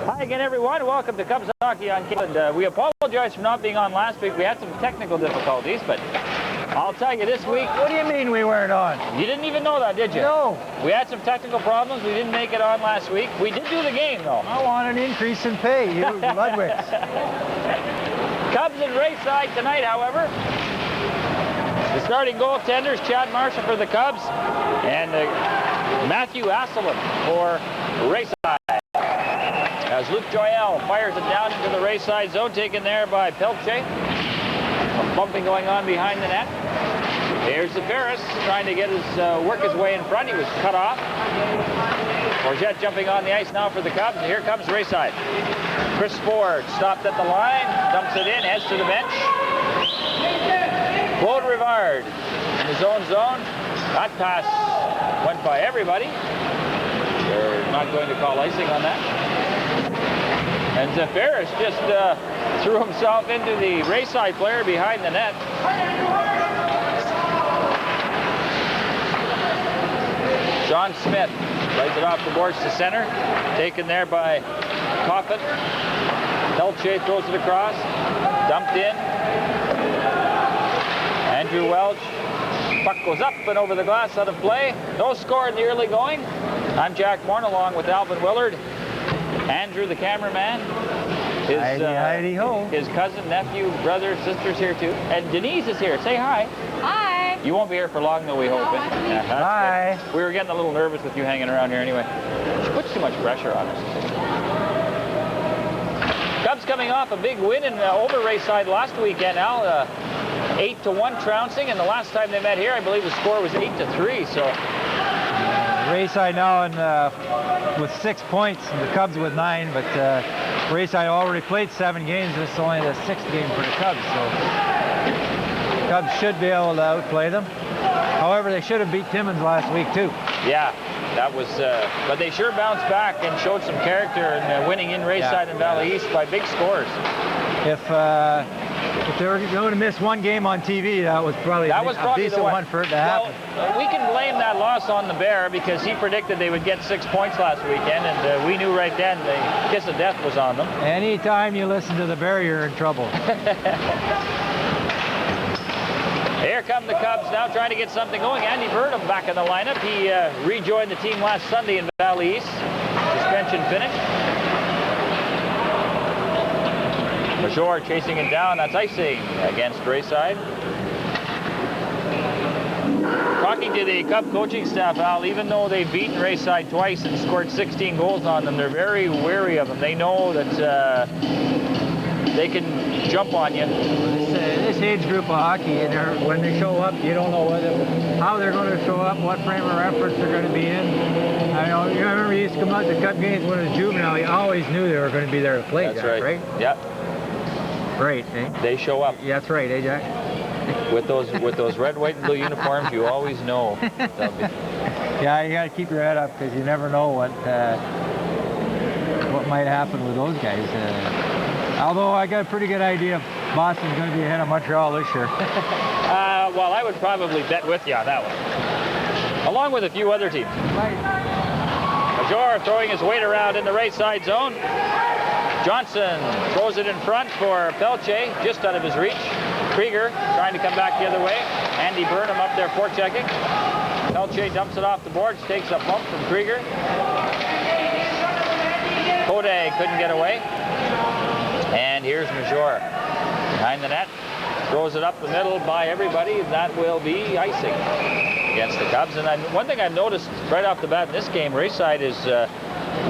Hi again, everyone. Welcome to Cubs Hockey on Cable. And we apologize for not being on last week. We had some technical difficulties, but I'll tell you this week... What do you mean we weren't on? You didn't even know that, did you? No. We had some technical problems. We didn't make it on last week. We did do the game, though. I want an increase in pay, you Ludwigs. Cubs and Rayside tonight, however. The starting goaltenders, Chad Marshall for the Cubs, and Matthew Asselin for Rayside. As Luke Joyelle fires it down into the Rayside zone, taken there by Pelche. Some bumping going on behind the net. Here's the Ferris trying to get his work his way in front. He was cut off. Forget jumping on the ice now for the Cubs. Here comes Rayside. Chris Ford stopped at the line, dumps it in, heads to the bench. Claude Rivard in his own zone. That pass went by everybody. They're not going to call icing on that. And Ferris just threw himself into the Rayside player behind the net. Sean Smith lays it off the boards to center. Taken there by Coffin. Pelche throws it across. Dumped in. Andrew Welch. Puck goes up and over the glass, out of play. No score in the early going. I'm Jack Morn along with Alvin Willard. Andrew, the cameraman. His, Heidi-ho. His cousin, nephew, brother, sister's here too. And Denise is here. Say hi. Hi. You won't be here for long, though, we hope. Yeah, hi. Good. We were getting a little nervous with you hanging around here anyway. She puts too much pressure on us. Cubs coming off a big win over Rayside last weekend, Al. 8-1 trouncing, and the last time they met here, I believe the score was 8-3. So Rayside now with 6 points, and the Cubs with 9. But Rayside already played 7 games. This is only the 6th game for the Cubs, so Cubs should be able to outplay them. However, they should have beat Timmins last week too. Yeah, that was. But they sure bounced back and showed some character in winning in Rayside and Valley East by big scores. If they were going to miss one game on TV, that was probably a decent one for it to happen. Well, we can blame that loss on the Bear because he predicted they would get 6 points last weekend, and we knew right then the kiss of death was on them. Anytime you listen to the Bear, you're in trouble. Here come the Cubs now trying to get something going. Andy Burnham back in the lineup. He rejoined the team last Sunday in Valley East. Suspension finished. Major chasing it down. That's icing against Rayside. Talking to the Cub coaching staff, Al, even though they've beaten Rayside twice and scored 16 goals on them, they're very wary of them. They know that they can jump on you. This age group of hockey, when they show up, you don't know how they're going to show up, what frame of reference they're going to be in. I know, you remember you used to come out to Cub games when it was juvenile, you always knew they were going to be there to play. That's right? Yep. Right, eh? They show up. Yeah, that's right, eh, Jack? With those red, white, and blue uniforms, you always know. Yeah, you got to keep your head up because you never know what might happen with those guys. Although I got a pretty good idea Boston's going to be ahead of Montreal this year. Well, I would probably bet with you on that one, along with a few other teams. Major throwing his weight around in the right side zone. Johnson throws it in front for Pelche, just out of his reach. Krieger trying to come back the other way. Andy Burnham up there forechecking. Pelche dumps it off the boards, takes a bump from Krieger. Kode couldn't get away. And here's Major behind the net. Throws it up the middle by everybody. That will be icing against the Cubs. And one thing I've noticed right off the bat in this game, Rayside is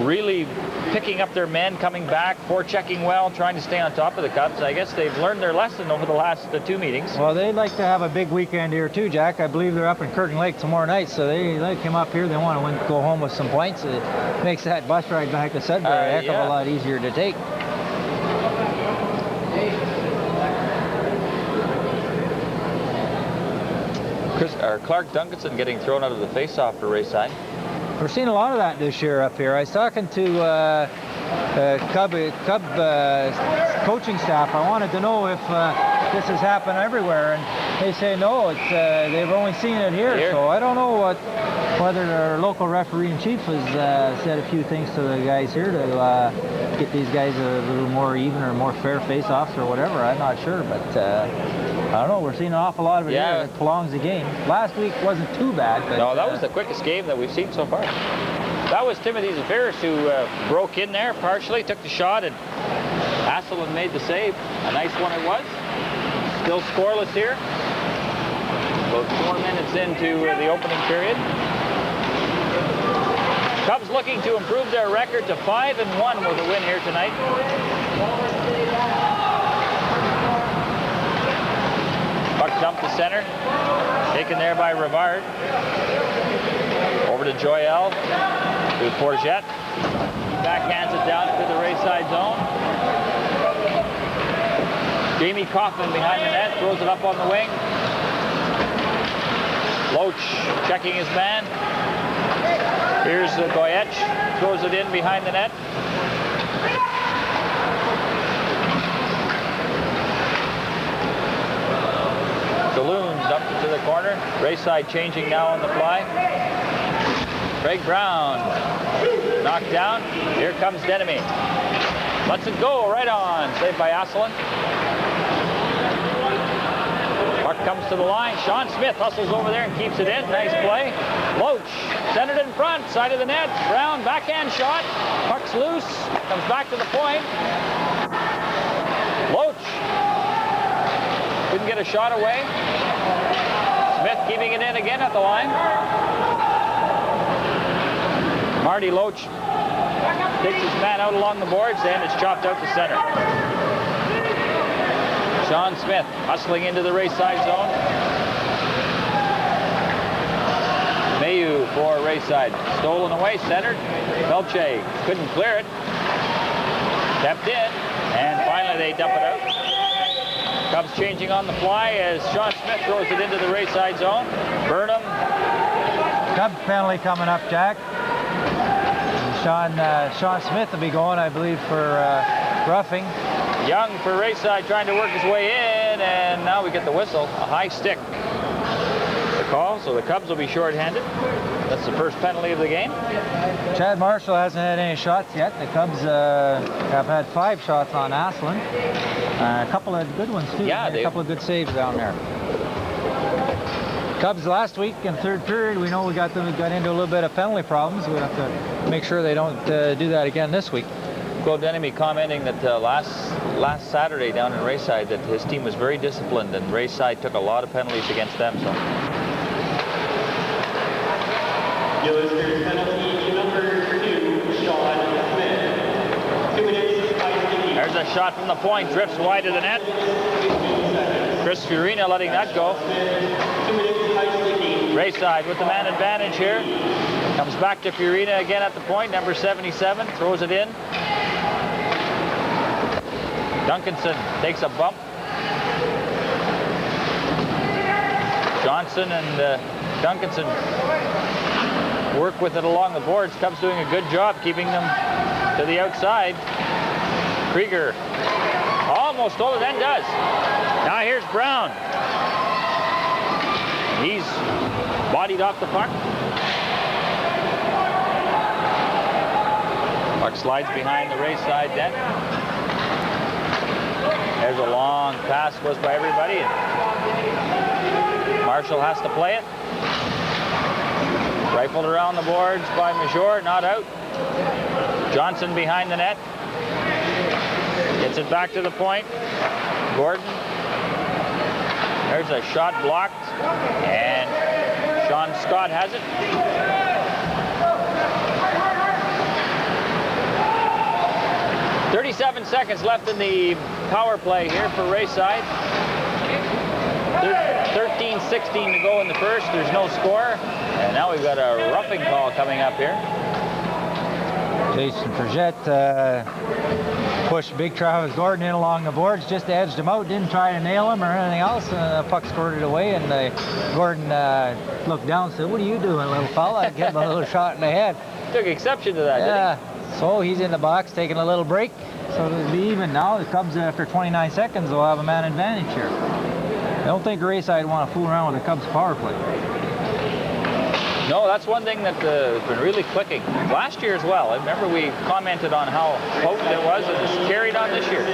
really picking up their men, coming back, forechecking well, trying to stay on top of the Cubs. I guess they've learned their lesson over the last 2 meetings. Well, they'd like to have a big weekend here too, Jack. I believe they're up in Curtin Lake tomorrow night, so they come up here. They want to go home with some points. It makes that bus ride back to Sudbury a heck of a lot easier to take. Clark Duncanson getting thrown out of the face-off for Rayside. We're seeing a lot of that this year up here. I was talking to Cub coaching staff. I wanted to know if this has happened everywhere, and they say no. They've only seen it here. So I don't know whether their local referee in chief has said a few things to the guys here to get these guys a little more even or more fair face-offs or whatever. I'm not sure, but I don't know. We're seeing an awful lot of it here. It prolongs the game. Last week wasn't too bad. But, no, that was the quickest game that we've seen so far. That was Timothy Zafiris who broke in there partially, took the shot, and Asselin made the save. A nice one it was. Still scoreless here. About 4 minutes into the opening period. Cubs looking to improve their record to 5-1 with a win here tonight. Puck dumped to center. Taken there by Rivard. Over to Joyel. To Forget. Backhands it down to the Rayside zone. Jamie Kaufman behind the net. Throws it up on the wing. Loach checking his man. Here's Goyech, throws it in behind the net. Galoon dumped it to the corner. Rayside changing now on the fly. Craig Brown knocked down. Here comes Denemy. Lets it go right on. Saved by Asselin. Puck comes to the line. Sean Smith hustles over there and keeps it in. Nice play. Loach centered in front, side of the net. Brown backhand shot. Puck's loose. Comes back to the point. Loach couldn't get a shot away. Smith keeping it in again at the line. Marty Loach takes his man out along the boards, and it's chopped out to center. Sean Smith hustling into the Rayside zone. Mayu for Rayside. Stolen away, centered. Melche couldn't clear it. Kept in, and finally they dump it out. Cubs changing on the fly as Sean Smith throws it into the Rayside zone. Burnham. Cubs penalty coming up, Jack. Sean Smith will be going, I believe, for roughing. Young for Rayside trying to work his way in, and now we get the whistle. A high stick. The call, so the Cubs will be shorthanded. That's the first penalty of the game. Chad Marshall hasn't had any shots yet. The Cubs have had 5 shots on Asselin. A couple of good ones, too. Yeah, a couple of good saves down there. Cubs last week in third period, we know we got into a little bit of penalty problems. We have to make sure they don't do that again this week. Claude Denemy commenting that last Saturday down in Rayside that his team was very disciplined, and Rayside took a lot of penalties against them. So. Liskeard penalty number 2, Sean Smith. 2 minutes, 5 seconds. There's a shot from the point, drifts wide of the net. Chris Fiorina letting that go. 2 minutes, 5 seconds. Rayside with the man advantage here. Comes back to Fiorina again at the point, number 77, throws it in. Duncanson takes a bump. Johnson and Duncanson work with it along the boards. Cubs doing a good job keeping them to the outside. Krieger almost stole it, then does. Now here's Brown. He's bodied off the puck. Puck slides behind the Rayside net. There's a long pass, goes by everybody. Marshall has to play it. Rifled around the boards by Major, not out. Johnson behind the net. Gets it back to the point. Gordon. There's a shot blocked. And Sean Scott has it. .37 seconds left in the power play here for Rayside. 13-16 to go in the first. There's no score. And now we've got a roughing call coming up here. Jason Forget pushed Big Travis Gordon in along the boards, just edged him out, didn't try to nail him or anything else, and the puck squirted away, and Gordon looked down and said, "What are you doing, little fella?" I gave him a little shot in the head. Took exception to that, didn't he? So he's in the box taking a little break. So it'll be even now. The Cubs, after 29 seconds, will have a man advantage here. I don't think Rayside want to fool around with the Cubs power play. No, that's one thing that has been really clicking. Last year as well. I remember we commented on how potent it was, and it's carried on this year.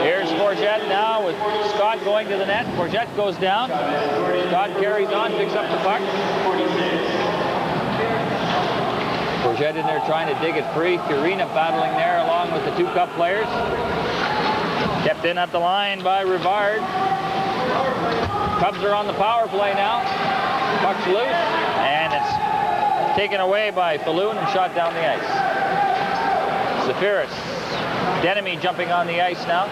Here's Forget now with Scott going to the net. Forget goes down. Scott carries on, picks up the puck. Forget in there trying to dig it free. Kurina battling there along with the two Cup players. Kept in at the line by Rivard. Cubs are on the power play now. Puck's loose, and it's taken away by Falloon and shot down the ice. Zafiris. Denemy jumping on the ice now.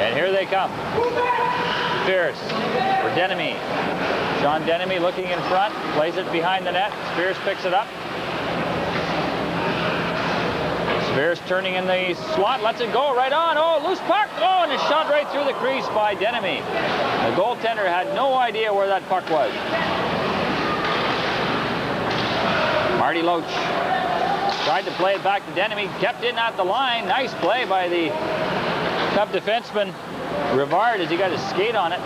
And here they come. Zafiris for Denemy. Sean Denemy looking in front, plays it behind the net. Spears picks it up. Spears turning in the slot, lets it go right on. Oh, loose puck. Oh, and it's shot right through the crease by Denemy. The goaltender had no idea where that puck was. Marty Loach tried to play it back to Denemy, kept in at the line. Nice play by the Cub defenseman Rivard as he got his skate on it.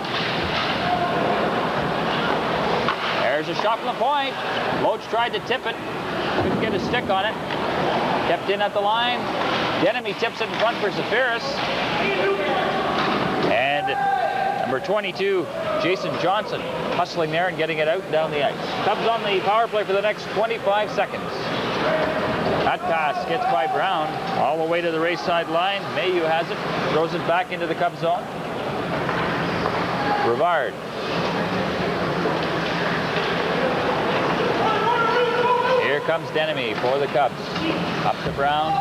There's a shot from the point. Loach tried to tip it. Couldn't get a stick on it. Kept in at the line. Denemy tips it in front for Zafiris. And number 22, Jason Johnson, hustling there and getting it out and down the ice. Cubs on the power play for the next 25 seconds. That pass gets by Brown all the way to the Rayside line. Mayhew has it. Throws it back into the Cub zone. Rivard. Here comes Denemy for the Cubs. Up to Brown.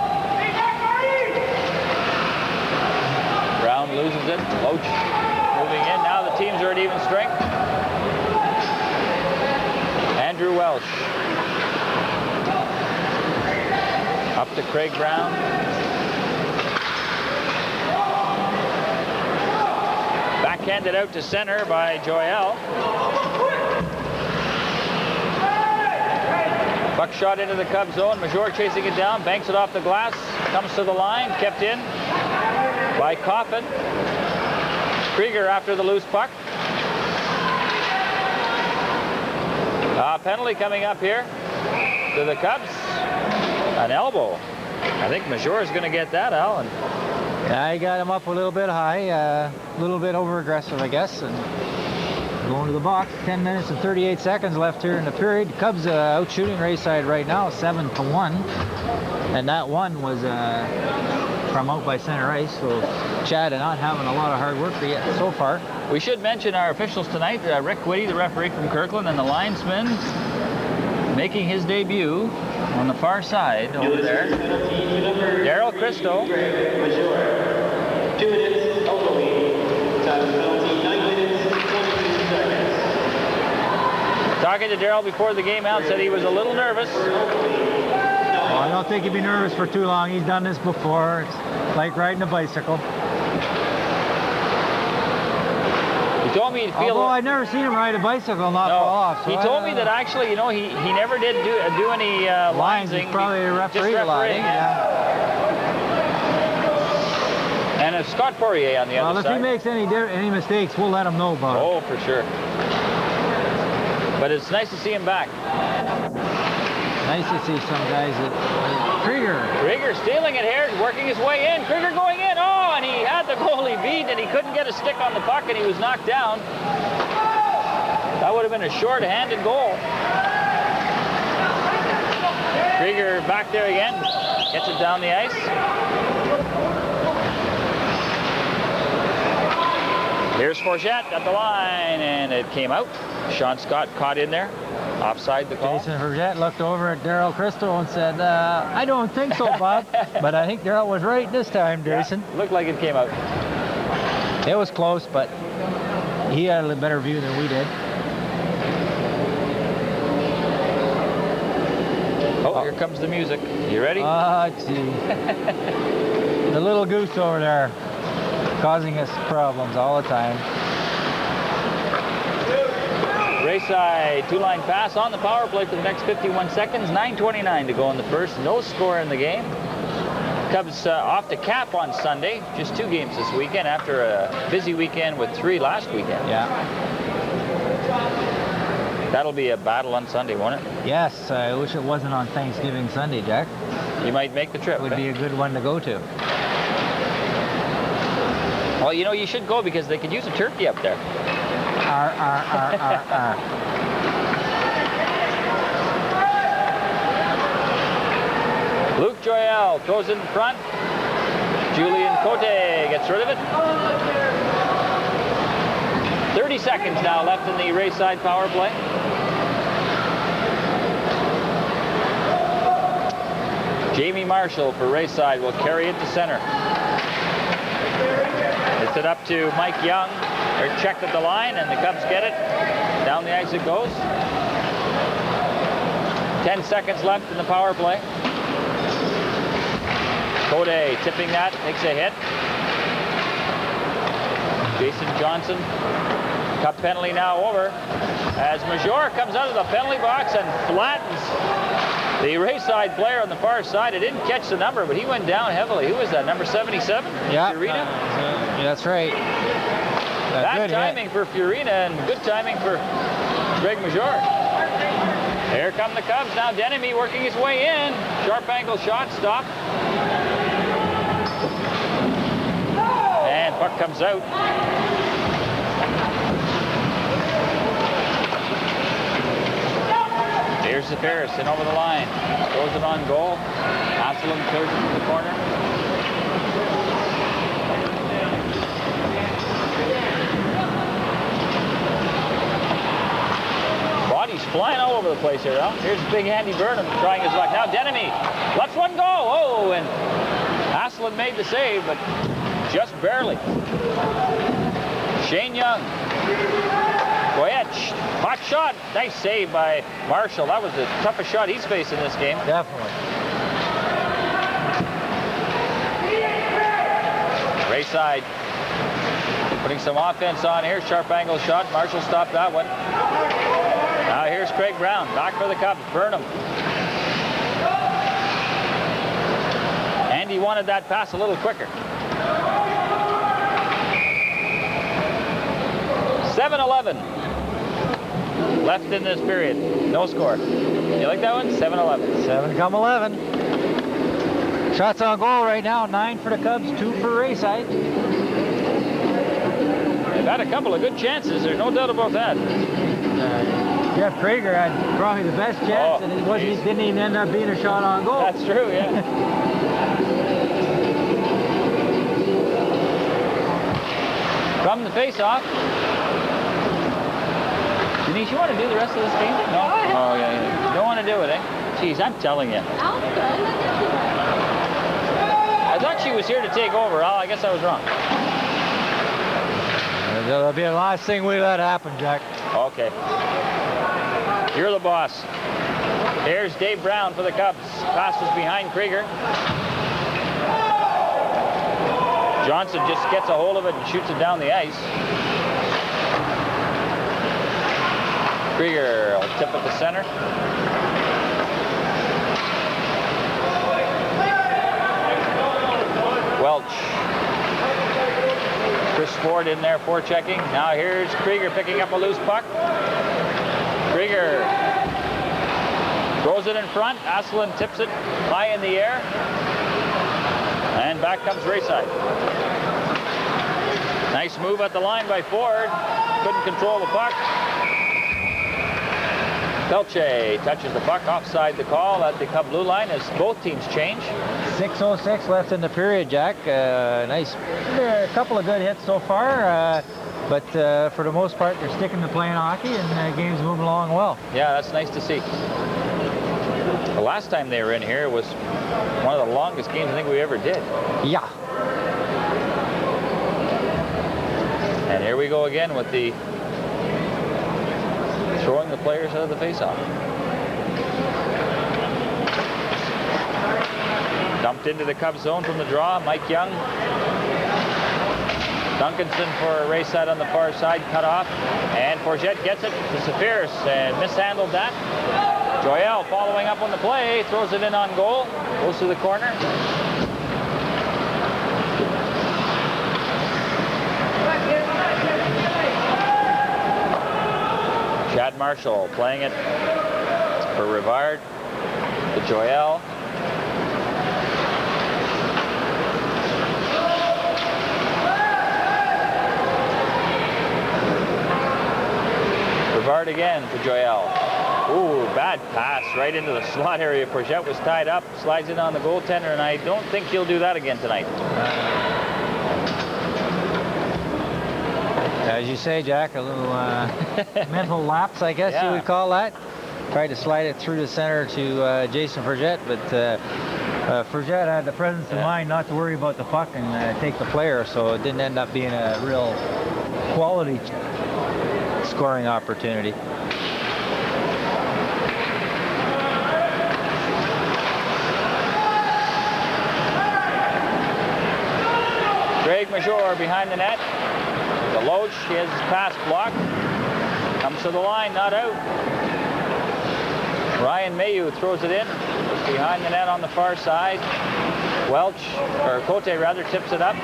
Brown loses it. Loach moving in. Now the teams are at even strength. Andrew Welsh. Up to Craig Brown. Backhanded out to center by Joel. Puck shot into the Cub zone. Major chasing it down, banks it off the glass, comes to the line, kept in by Coffin. Krieger after the loose puck. Penalty coming up here to the Cubs. An elbow. I think Major is going to get that, Alan. Yeah, I got him up a little bit high, a little bit over aggressive, I guess, and going to the box. 10 minutes and 38 seconds left here in the period. Cubs out shooting Rayside right now, 7-1, and that one was from out by center ice. So Chad not having a lot of hard work yet so far. We should mention our officials tonight. Rick Whitty, the referee from Kirkland, and the linesman making his debut on the far side over there. Daryl Christo. 2 minutes, elbowing. Time penalty, 9 minutes, 22 seconds. Talking to Daryl before the game out, said he was a little nervous. Well, I don't think he'd be nervous for too long. He's done this before. It's like riding a bicycle. He told me he'd feel... Although I've never seen him ride a bicycle and not fall off. So he told me that actually, you know, he never did do any lines. He's probably a referee a lot. Yeah. And if Scott Poirier on the other side. Well, if he makes any mistakes, we'll let him know about it. Oh, for sure. But it's nice to see him back. Nice to see some guys that... Krieger stealing it here, working his way in. Krieger going in. Oh, and he had the goalie beat, and he couldn't get a stick on the puck, and he was knocked down. That would have been a short-handed goal. Krieger back there again. Gets it down the ice. Here's Forget at the line, and it came out. Sean Scott caught in there. Offside the call. Jason Forget looked over at Daryl Christo and said, I don't think so, Bob. But I think Daryl was right this time, Jason. Yeah, looked like it came out. It was close, but he had a little better view than we did. Oh, here comes the music. You ready? Gee. The little goose over there causing us problems all the time. Rayside, two-line pass on the power play for the next 51 seconds. 9:29 to go in the first. No score in the game. Cubs off to Cap on Sunday. Just 2 games this weekend after a busy weekend with 3 last weekend. Yeah. That'll be a battle on Sunday, won't it? Yes, I wish it wasn't on Thanksgiving Sunday, Jack. You might make the trip. Would be a good one to go to. Well, you know, you should go because they could use a turkey up there. Luke Joyelle throws in front. Julian Cote gets rid of it. 30 seconds now left in the Rayside power play. Jamie Marshall for Rayside will carry it to center. It's it up to Mike Young. They're checked at the line, and the Cubs get it. Down the ice it goes. 10 seconds left in the power play. Cote tipping that, takes a hit. Jason Johnson. Cup penalty now over as Major comes out of the penalty box and flattens the Rayside player on the far side. I didn't catch the number, but he went down heavily. Who was that, number 77? Yeah, Fiorina? That's right. Bad timing for Fiorina and good timing for Greg Major. Here come the Cubs. Now Denemy working his way in. Sharp angle shot, stop. And puck comes out. Here's the Ferris in over the line. Throws it on goal. Asselin clears it to the corner. Bodies flying all over the place here, Al. Here's big Andy Burnham trying his luck. Now Denemy lets one go. Oh, and Asselin made the save, but just barely. Shane Young. Goyetch, hot shot. Nice save by Marshall. That was the toughest shot he's faced in this game. Definitely. Rayside putting some offense on here. Sharp angle shot. Marshall stopped that one. Now here's Craig Brown. Back for the Cubs. Burnham. Andy wanted that pass a little quicker. 7-11 left in this period. No score. You like that one? 7-11. 7-11. Shots on goal right now. 9 for the Cubs, 2 for Rayside. They've had a couple of good chances. There's no doubt about that. Jeff Krieger had probably the best chance, and it didn't even end up being a shot on goal. That's true, yeah. From the face-off. Denise, you want to do the rest of this game? No? Oh, yeah. You don't want to do it, eh? Jeez, I'm telling you. I thought she was here to take over, Al. I guess I was wrong. That'll be the last thing we let happen, Jack. Okay. You're the boss. Here's Dave Brown for the Cubs. Passes behind Krieger. Johnson just gets a hold of it and shoots it down the ice. Krieger will tip at the center. Welch. Chris Ford in there forechecking. Now here's Krieger picking up a loose puck. Krieger throws it in front. Asselin tips it high in the air. And back comes Rayside. Nice move at the line by Ford. Couldn't control the puck. Pelche touches the puck offside the call at the Cub blue line as both teams change. 6:06 left in the period, Jack. Nice, a couple of good hits so far, but for the most part, they're sticking to playing hockey, and the game's moving along well. Yeah, that's nice to see. The last time they were in here was one of the longest games I think we ever did. Yeah. And here we go again with the throwing the players out of the faceoff. Dumped into the Cubs zone from the draw. Mike Young. Duncanson for Rayside on the far side, cut off. And Forget gets it to Safiris and mishandled that. Joyelle following up on the play, throws it in on goal, goes to the corner. Chad Marshall playing it for Rivard to Joel. Rivard again to Joel. Ooh, bad pass right into the slot area. Forget was tied up, slides in on the goaltender, and I don't think he'll do that again tonight. As you say, Jack, a little mental lapse, I guess you would call that. Tried to slide it through the center to Jason Forget, but Forget had the presence of mind not to worry about the puck and take the player, so it didn't end up being a real quality scoring opportunity. Greg Major behind the net. Deloach, he has his pass blocked. Comes to the line, not out. Ryan Mayu throws it in. Behind the net on the far side. Welch, or Cote rather, tips it up.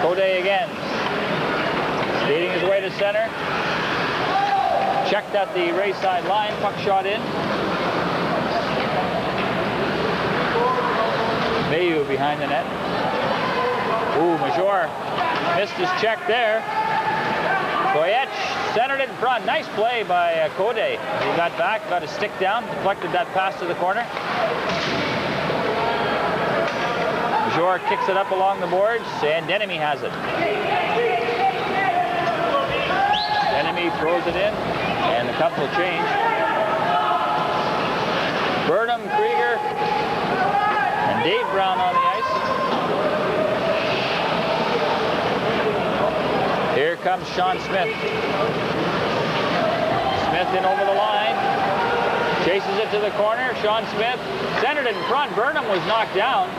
Cote again. Skating his way to center. Checked at the Rayside line, puck shot in. Mayu behind the net. Ooh, Major missed his check there. Goyech centered it in front. Nice play by Cote. He got back, got his stick down, deflected that pass to the corner. Major kicks it up along the boards, and Denemy has it. Denemy throws it in, and the Cubs will change. Burnham, Krieger, and Dave Brown on the ice. Here comes Sean Smith. Smith in over the line. Chases it to the corner. Sean Smith centered it in front. Burnham was knocked down.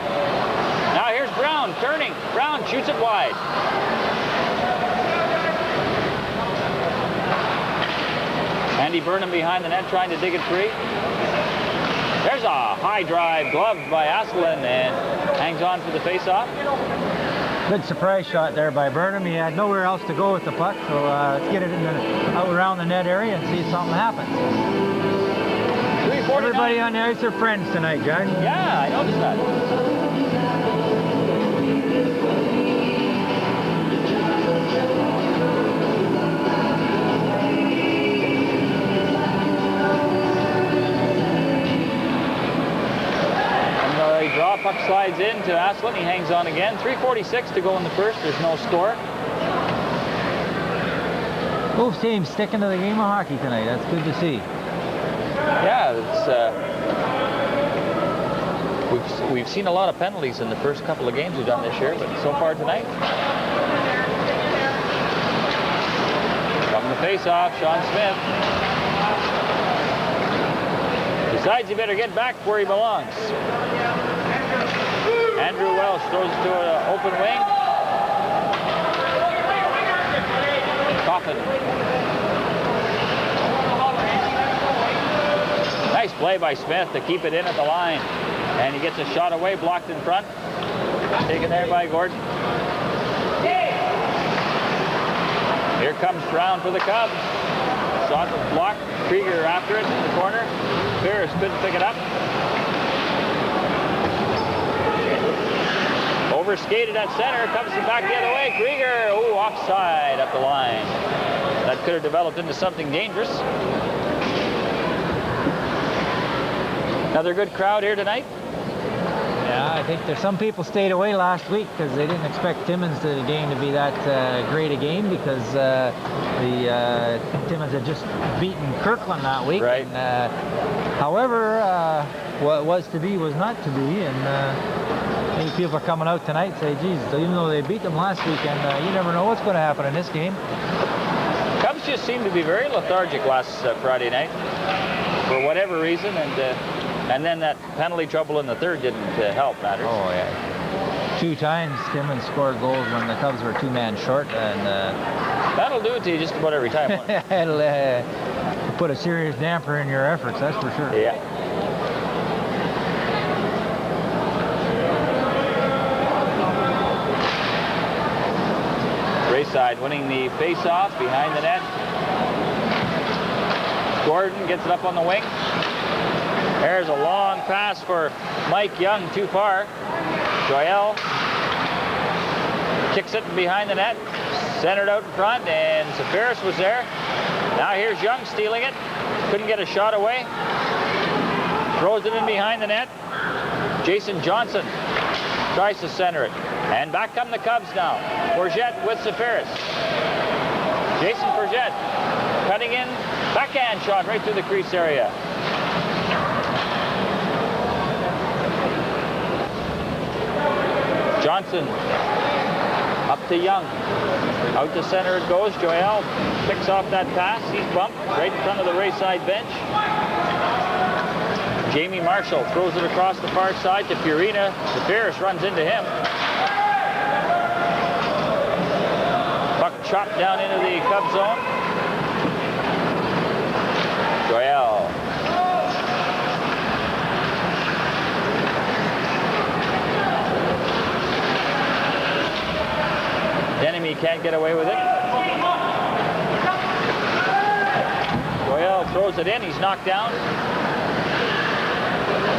Now here's Brown turning. Brown shoots it wide. Andy Burnham behind the net trying to dig it free. There's a high drive gloved by Asselin and hangs on for the face-off. Good surprise shot there by Burnham. He had nowhere else to go with the puck, so let's get it out around the net area and see if something happens. Everybody on the ice are friends tonight, Jack. Yeah, I noticed that. Draw, puck slides in to Asselin. He hangs on again. 3:46 to go in the first. There's no score. Both teams sticking to the game of hockey tonight. That's good to see. Yeah, it's we've seen a lot of penalties in the first couple of games we've done this year, but so far tonight. From the face-off, Sean Smith decides he better get back where he belongs. Andrew Welsh throws it to an open wing. Coffin. Nice play by Smith to keep it in at the line. And he gets a shot away, blocked in front. Taken there by Gordon. Here comes Brown for the Cubs. Shot was blocked. Krieger after it in the corner. Pierce couldn't pick it up. Overskated at center, comes back the other way. Krieger, ooh, offside up the line. That could have developed into something dangerous. Another good crowd here tonight. Yeah, I think there's some people stayed away last week because they didn't expect Timmins' game to be that great a game because Timmins had just beaten Kirkland that week. Right. And, however, what was to be was not to be, and maybe people are coming out tonight and say, geez, even though they beat them last weekend, you never know what's going to happen in this game. Cubs just seemed to be very lethargic last Friday night for whatever reason, and then that penalty trouble in the third didn't help matters. Oh, yeah. 2 times Timmins scored goals when the Cubs were 2-man short, and that'll do it to you just about every time. It'll put a serious damper in your efforts, that's for sure. Yeah. Rayside winning the face-off behind the net. Gordon gets it up on the wing. There's a long pass for Mike Young, too far. Joel kicks it behind the net, centered out in front, and Safaris was there. Now here's Young stealing it. Couldn't get a shot away. Throws it in behind the net. Jason Johnson tries to center it. And back come the Cubs now. Forget with Safaris. Jason Forget cutting in. Backhand shot right through the crease area. Johnson up to Young. Out to center it goes. Joel picks off that pass. He's bumped right in front of the Rayside bench. Jamie Marshall throws it across the far side to Purina. Safaris runs into him. Puck chopped down into the Cub zone. Joel. Enemy can't get away with it. Joel throws it in. He's knocked down.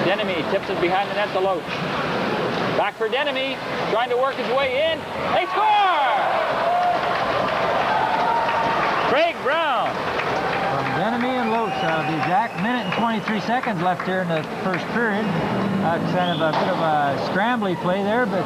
Denemy tips it behind the net to Loach. Back for Denemy, trying to work his way in. They score! Craig Brown. From Denemy and Loach, the exact minute and 23 seconds left here in the first period. Kind of a bit of a scrambly play there, but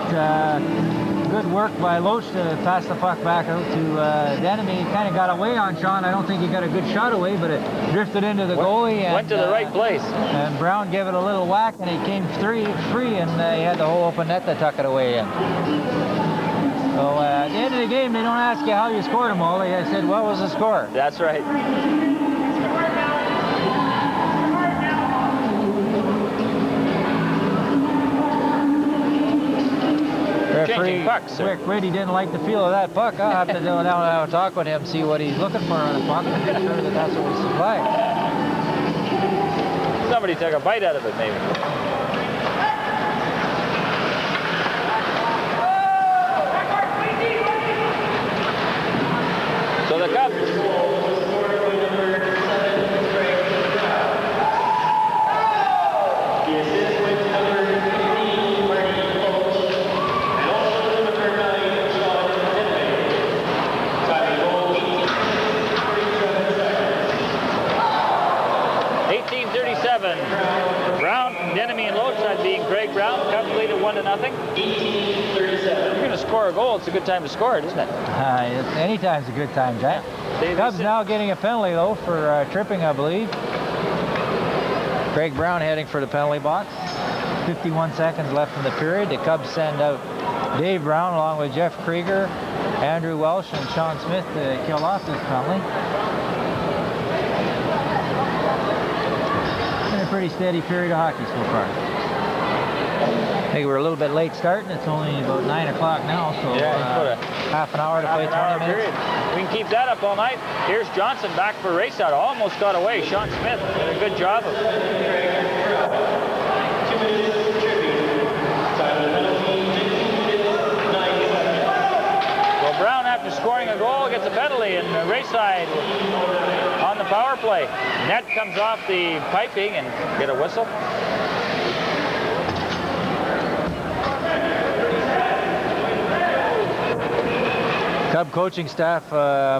good work by Loach to pass the puck back out to Denemy. He kind of got away on Sean. I don't think he got a good shot away, but it drifted into the goalie. And, went to the right place. And Brown gave it a little whack, and he came free, and he had the whole open net to tuck it away in. So at the end of the game, they don't ask you how you scored them all. They said, what was the score? That's right. Changing pucks, sir. Rick Riddy didn't like the feel of that puck. I'll have to go down and have a talk with him, see what he's looking for on the puck, and make sure that that's what we supply. Somebody took a bite out of it, maybe. So the Cubs. Brown, Denemy, and Loachside being Craig Brown. Cubs lead at 1-0. If you're going to score a goal, it's a good time to score it, isn't it? Any time's a good time, Jack. Cubs now getting a penalty, though, for tripping, I believe. Craig Brown heading for the penalty box. 51 seconds left in the period. The Cubs send out Dave Brown along with Jeff Krieger, Andrew Welsh, and Sean Smith to kill off this penalty. Pretty steady period of hockey so far. I think we're a little bit late starting. It's only about 9 o'clock now, so half an hour to play 20 minutes. We can keep that up all night. Here's Johnson back for Rayside. Almost got away. Sean Smith did a good job of it. 2 minutes tribute. Time of penalty, 15 minutes, 9 seconds. Well, Brown, after scoring a goal, gets a penalty, and Rayside on the power play. Net comes off the piping and get a whistle. Cub coaching staff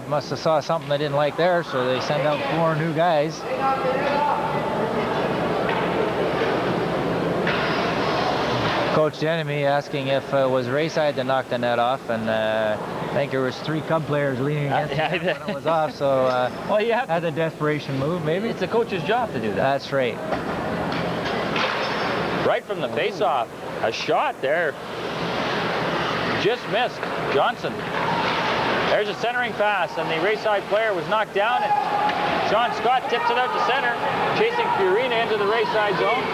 must have saw something they didn't like there, so they send out 4 new guys. Coach Denemy asking if it was Rayside that knocked the net off, and I think there was 3 Cub players leaning against it when it was off, so well, you have that's a desperation move, maybe. It's the coach's job to do that. That's right. Right from the face-off, a shot there. Just missed Johnson. There's a centering pass, and the Rayside player was knocked down, and Sean Scott tips it out to center, chasing Purina into the Rayside zone.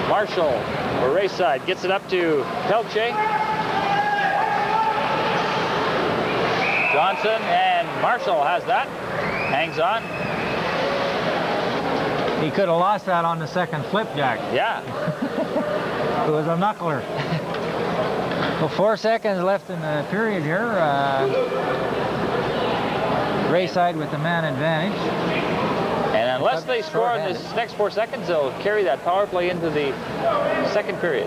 Marshall for Rayside gets it up to Pelche. Johnson and Marshall has that. Hangs on. He could have lost that on the second flip, Jack. Yeah. It was a knuckler. Well, 4 seconds left in the period here. Rayside with the man advantage. And unless they score in this next 4 seconds, they'll carry that power play into the second period.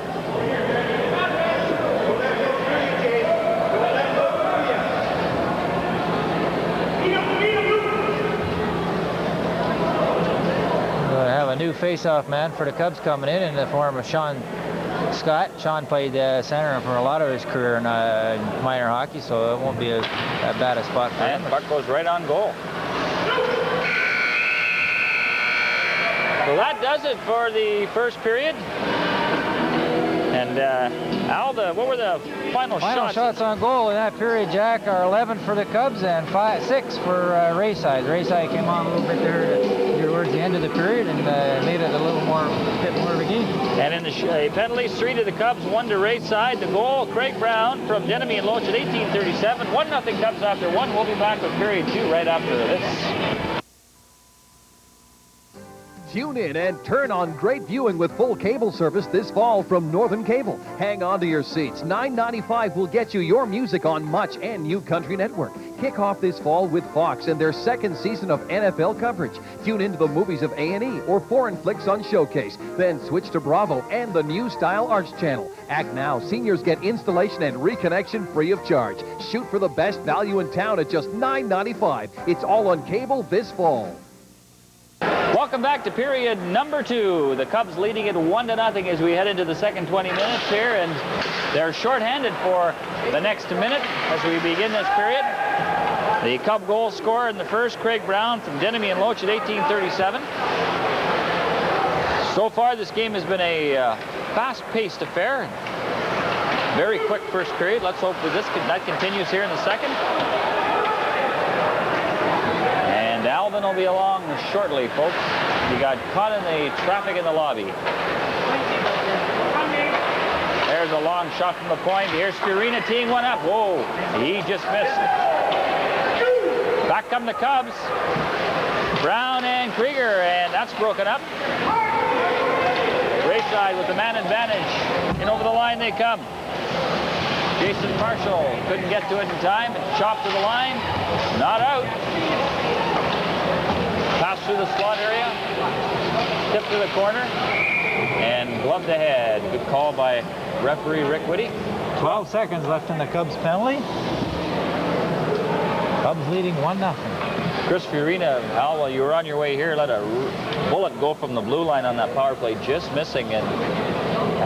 We'll have a new face-off man for the Cubs coming in the form of Sean Scott. Sean played center for a lot of his career in minor hockey, so it won't be as bad a spot for him. And puck goes right on goal. So that does it for the first period. And Al, what were the final shots? Final shots on goal in that period, Jack, are 11 for the Cubs and 6 for Rayside. Rayside came on a little bit there towards the end of the period and made it a bit more of a game. And in the penalties, 3 to the Cubs, 1 to Rayside. The goal, Craig Brown from Denemy and Loach at 18:37. 1-0 Cubs after 1. We'll be back with period 2 right after this. Tune in and turn on great viewing with full cable service this fall from Northern Cable. Hang on to your seats. $9.95 will get you your music on Much and New Country Network. Kick off this fall with Fox and their second season of NFL coverage. Tune into the movies of A&E or foreign flicks on Showcase. Then switch to Bravo and the New Style Arts Channel. Act now. Seniors get installation and reconnection free of charge. Shoot for the best value in town at just $9.95. It's all on cable this fall. Welcome back to period number 2. The Cubs leading it 1-0 as we head into the second 20 minutes here, and they're shorthanded for the next minute as we begin this period. The Cub goal scorer in the first, Craig Brown from Denemy and Loach at 18:37. So far, this game has been a fast-paced affair. Very quick first period. Let's hope that continues here in the second. And Alvin will be along shortly, folks. He got caught in the traffic in the lobby. There's a long shot from the point. Here's Fiorina teeing one up. Whoa, he just missed. Back come the Cubs. Brown and Krieger, and that's broken up. Rayside with the man advantage. And over the line they come. Jason Marshall couldn't get to it in time. It's chopped to the line. Not out. Pass through the slot area. Tip to the corner. And gloved ahead. Good call by referee Rick Whitty. 12 seconds left in the Cubs penalty. Cubs leading 1-0. Chris Fiorina, Al, while you were on your way here, let a bullet go from the blue line on that power play, just missing. And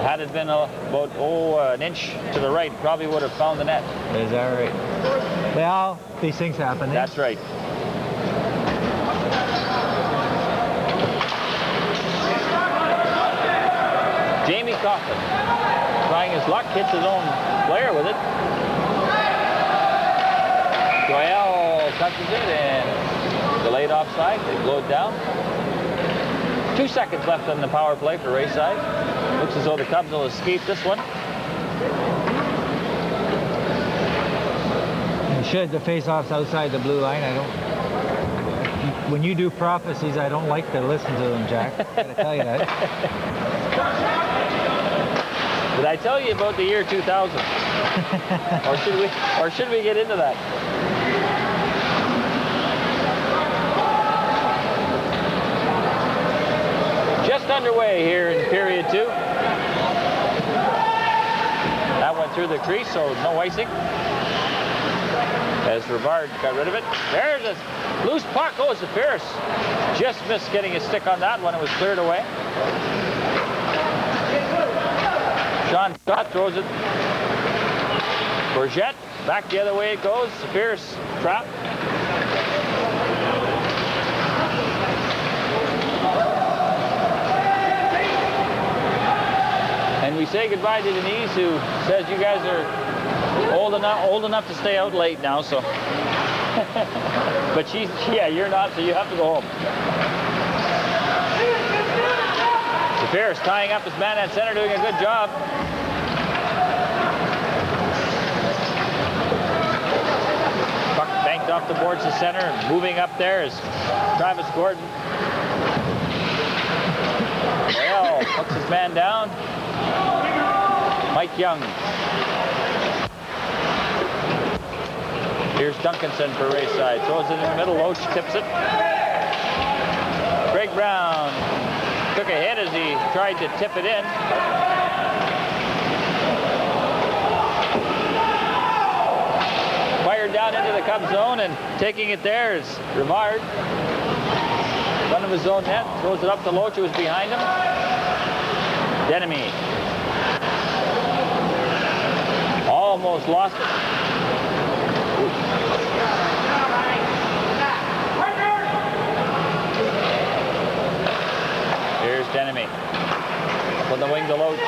had it been about an inch to the right, probably would have found the net. Is that right? Well, these things happen. That's right. Jamie Coughlin trying his luck, hits his own player with it. Doyle touches it and delayed offside. They blow it down. 2 seconds left on the power play for Rayside. Looks as though the Cubs will escape this one. Should the face-offs outside the blue line, when you do prophecies, I don't like to listen to them, Jack. I gotta tell you that. Did I tell you about the year 2000? or should we get into that? Just underway here in period 2. That went through the crease, so no icing. As Rivard got rid of it. There's a loose puck. Oh, it's a Pierce. Just missed getting his stick on that when it was cleared away. Sean Scott throws it. Bourget. Back the other way it goes. Pierce trap. And we say goodbye to Denise, who says you guys are old enough to stay out late now, so. But you're not, so you have to go home. Pierce tying up his man at center, doing a good job. Puck banked off the boards to center. Moving up there is Travis Gordon. Well, puts his man down. Mike Young Here's Duncanson for Rayside. Throws it in the middle. Loach tips it. Greg Brown took a hit as he tried to tip it in. Fired down into the Cub zone, and taking it there is Rivard. Front of his own net. Throws it up to Loach, who was behind him. Denemy. Almost lost it. Here's Denemy. Up on the wing to Loach.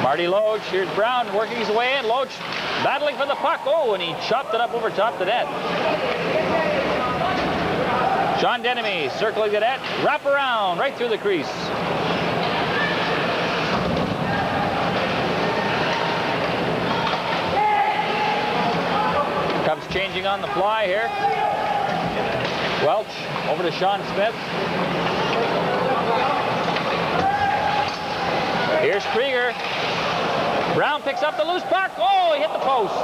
Marty Loach. Here's Brown working his way in. Loach battling for the puck. Oh, and he chopped it up over top the net. Sean Denemy circling the net. Wrap around right through the crease. Cubs changing on the fly here. Welch over to Sean Smith. Here's Krieger. Brown picks up the loose puck. Oh, he hit the post.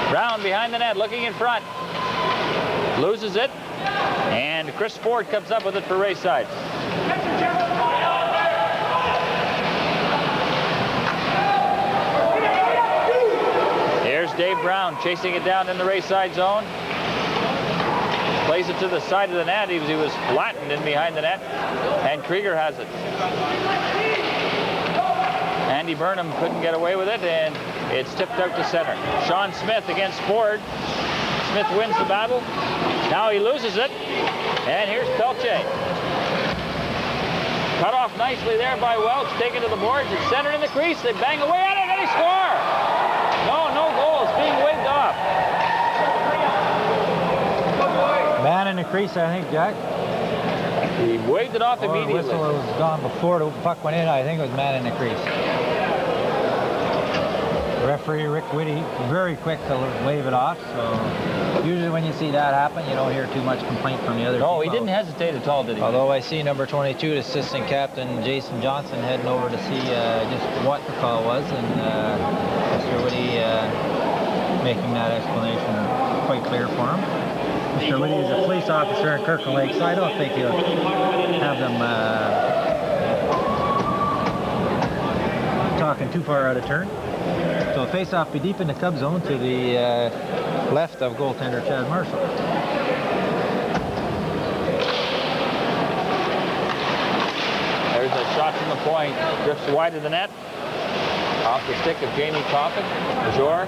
Brown behind the net, looking in front. Loses it. And Chris Ford comes up with it for Rayside. Here's Dave Brown chasing it down in the Rayside zone. Plays it to the side of the net. He was flattened in behind the net. And Krieger has it. Andy Burnham couldn't get away with it, and it's tipped out to center. Sean Smith against Ford. Smith wins the battle. Now he loses it. And here's Pelche. Cut off nicely there by Welch. Taken to the boards. It's centered in the crease. They bang away at it, and they score. No goal. It's being waved off. Man in the crease, I think, Jack. He waved it off Or immediately. The whistle was gone before the puck went in. I think it was man in the crease. Referee Rick Whitty, very quick to wave it off. So usually when you see that happen, you don't hear too much complaint from the other team. No, he didn't hesitate at all, did he? Although I see number 22, assistant captain Jason Johnson, heading over to see just what the call was, and Mr. Whitty making that explanation quite clear for him. Mr. Whitty is a police officer in Kirkland Lake, so I don't think he'll have them talking too far out of turn. So face-off be deep in the Cub zone to the left of goaltender Chad Marshall. There's a shot from the point. Drifts wide of the net. Off the stick of Jamie Coffin. Major.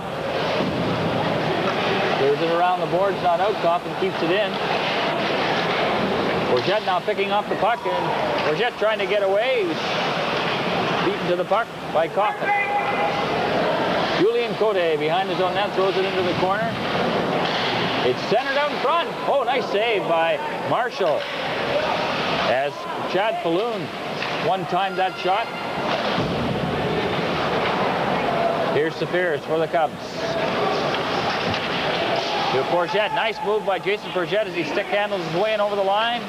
Clears it around the boards, not out. Coffin keeps it in. Bourget now picking up the puck, and Bourget trying to get away. He's beaten to the puck by Coffin. Julian Cote behind his own net, throws it into the corner. It's centered out in front. Oh, nice save by Marshall. As Chad Falloon one-timed that shot. Here's Safiris for the Cubs. To Bourget. Nice move by Jason Bourget as he stick handles his way in over the line.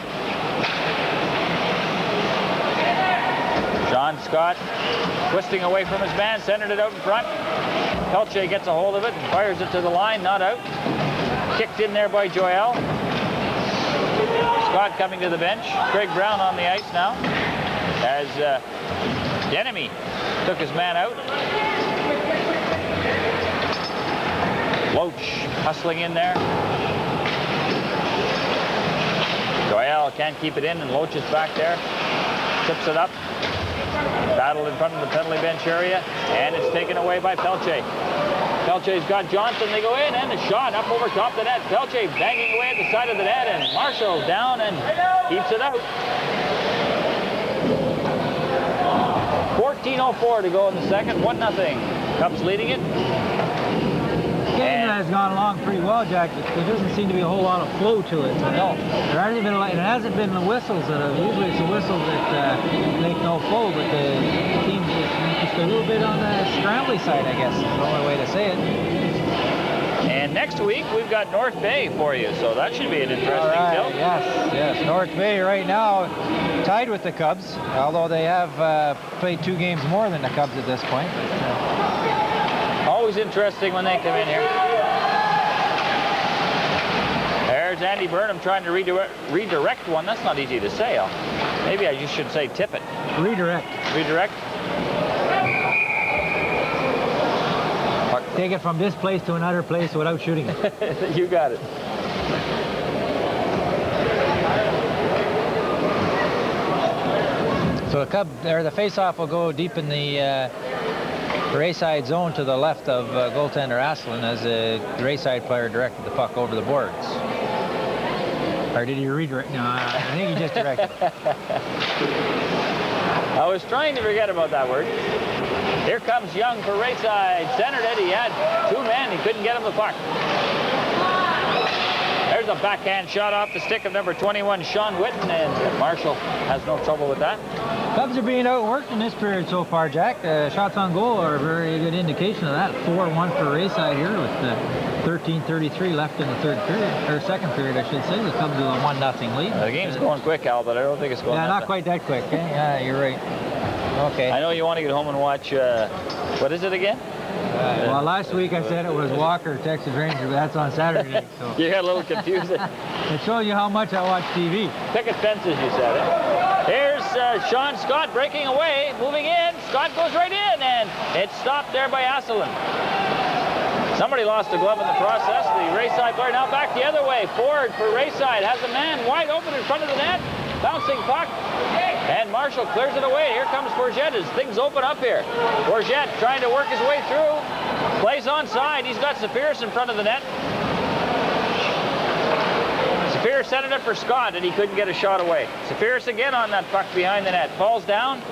John Scott twisting away from his man, centered it out in front. Pelche gets a hold of it and fires it to the line, not out. Kicked in there by Joel. Scott coming to the bench. Craig Brown on the ice now as Denemy took his man out. Loach hustling in there. Joel can't keep it in, and Loach is back there. Tips it up. Battle in front of the penalty bench area, and it's taken away by Pelche. Pelche's got Johnson. They go in, and the shot up over top the net. Pelche banging away at the side of the net, and Marshall down and keeps it out. 14:04 to go in the second. 1-0. Cubs leading it. The game has gone along pretty well, Jack. There doesn't seem to be a whole lot of flow to it. No. There hasn't been, it hasn't been the whistles that have, usually it's the whistles that make no flow, but the team's just a little bit on the scrambly side, I guess, is the only way to say it. And next week, we've got North Bay for you, so that should be an interesting tilt. Yes. North Bay right now tied with the Cubs, although they have played 2 games more than the Cubs at this point. Always always interesting when they come in here. There's Andy Burnham trying to redirect one. That's not easy to say. Maybe I just should say tip it. Redirect. Redirect. Take it from this place to another place without shooting it. You got it. So the face-off will go deep in the Rayside zone to the left of goaltender Asselin as the Rayside player directed the puck over the boards. Or did he redirect? No, I think he just directed. I was trying to forget about that word. Here comes Young for Rayside. Centered it. He had two men. He couldn't get him the puck. There's a backhand shot off the stick of number 21, Sean Whitten, and Marshall has no trouble with that. Cubs are being outworked in this period so far, Jack. Shots on goal are a very good indication of that. 4-1 for Rayside here with 13:33 left in the third period, or second period, I should say. The Cubs with a 1-0 lead. The game's going quick, Al, but I don't think it's going. Yeah, not quite that quick. Eh? Yeah, you're right. Okay. I know you want to get home and watch. What is it again? Well, last week I said it was Walker, Texas Ranger, but that's on Saturday night. So. You got a little confused. It shows you how much I watch TV. Picket fences, you said it. Here's Sean Scott breaking away, moving in. Scott goes right in, and it's stopped there by Asselin. Somebody lost a glove in the process. The Rayside player now back the other way. Ford for Rayside has a man wide open in front of the net. Bouncing puck. And Marshall clears it away. Here comes Bourget as things open up here. Bourget trying to work his way through. Plays onside. He's got Safiris in front of the net. Safiris set it up for Scott, and he couldn't get a shot away. Safiris again on that puck behind the net. Falls down.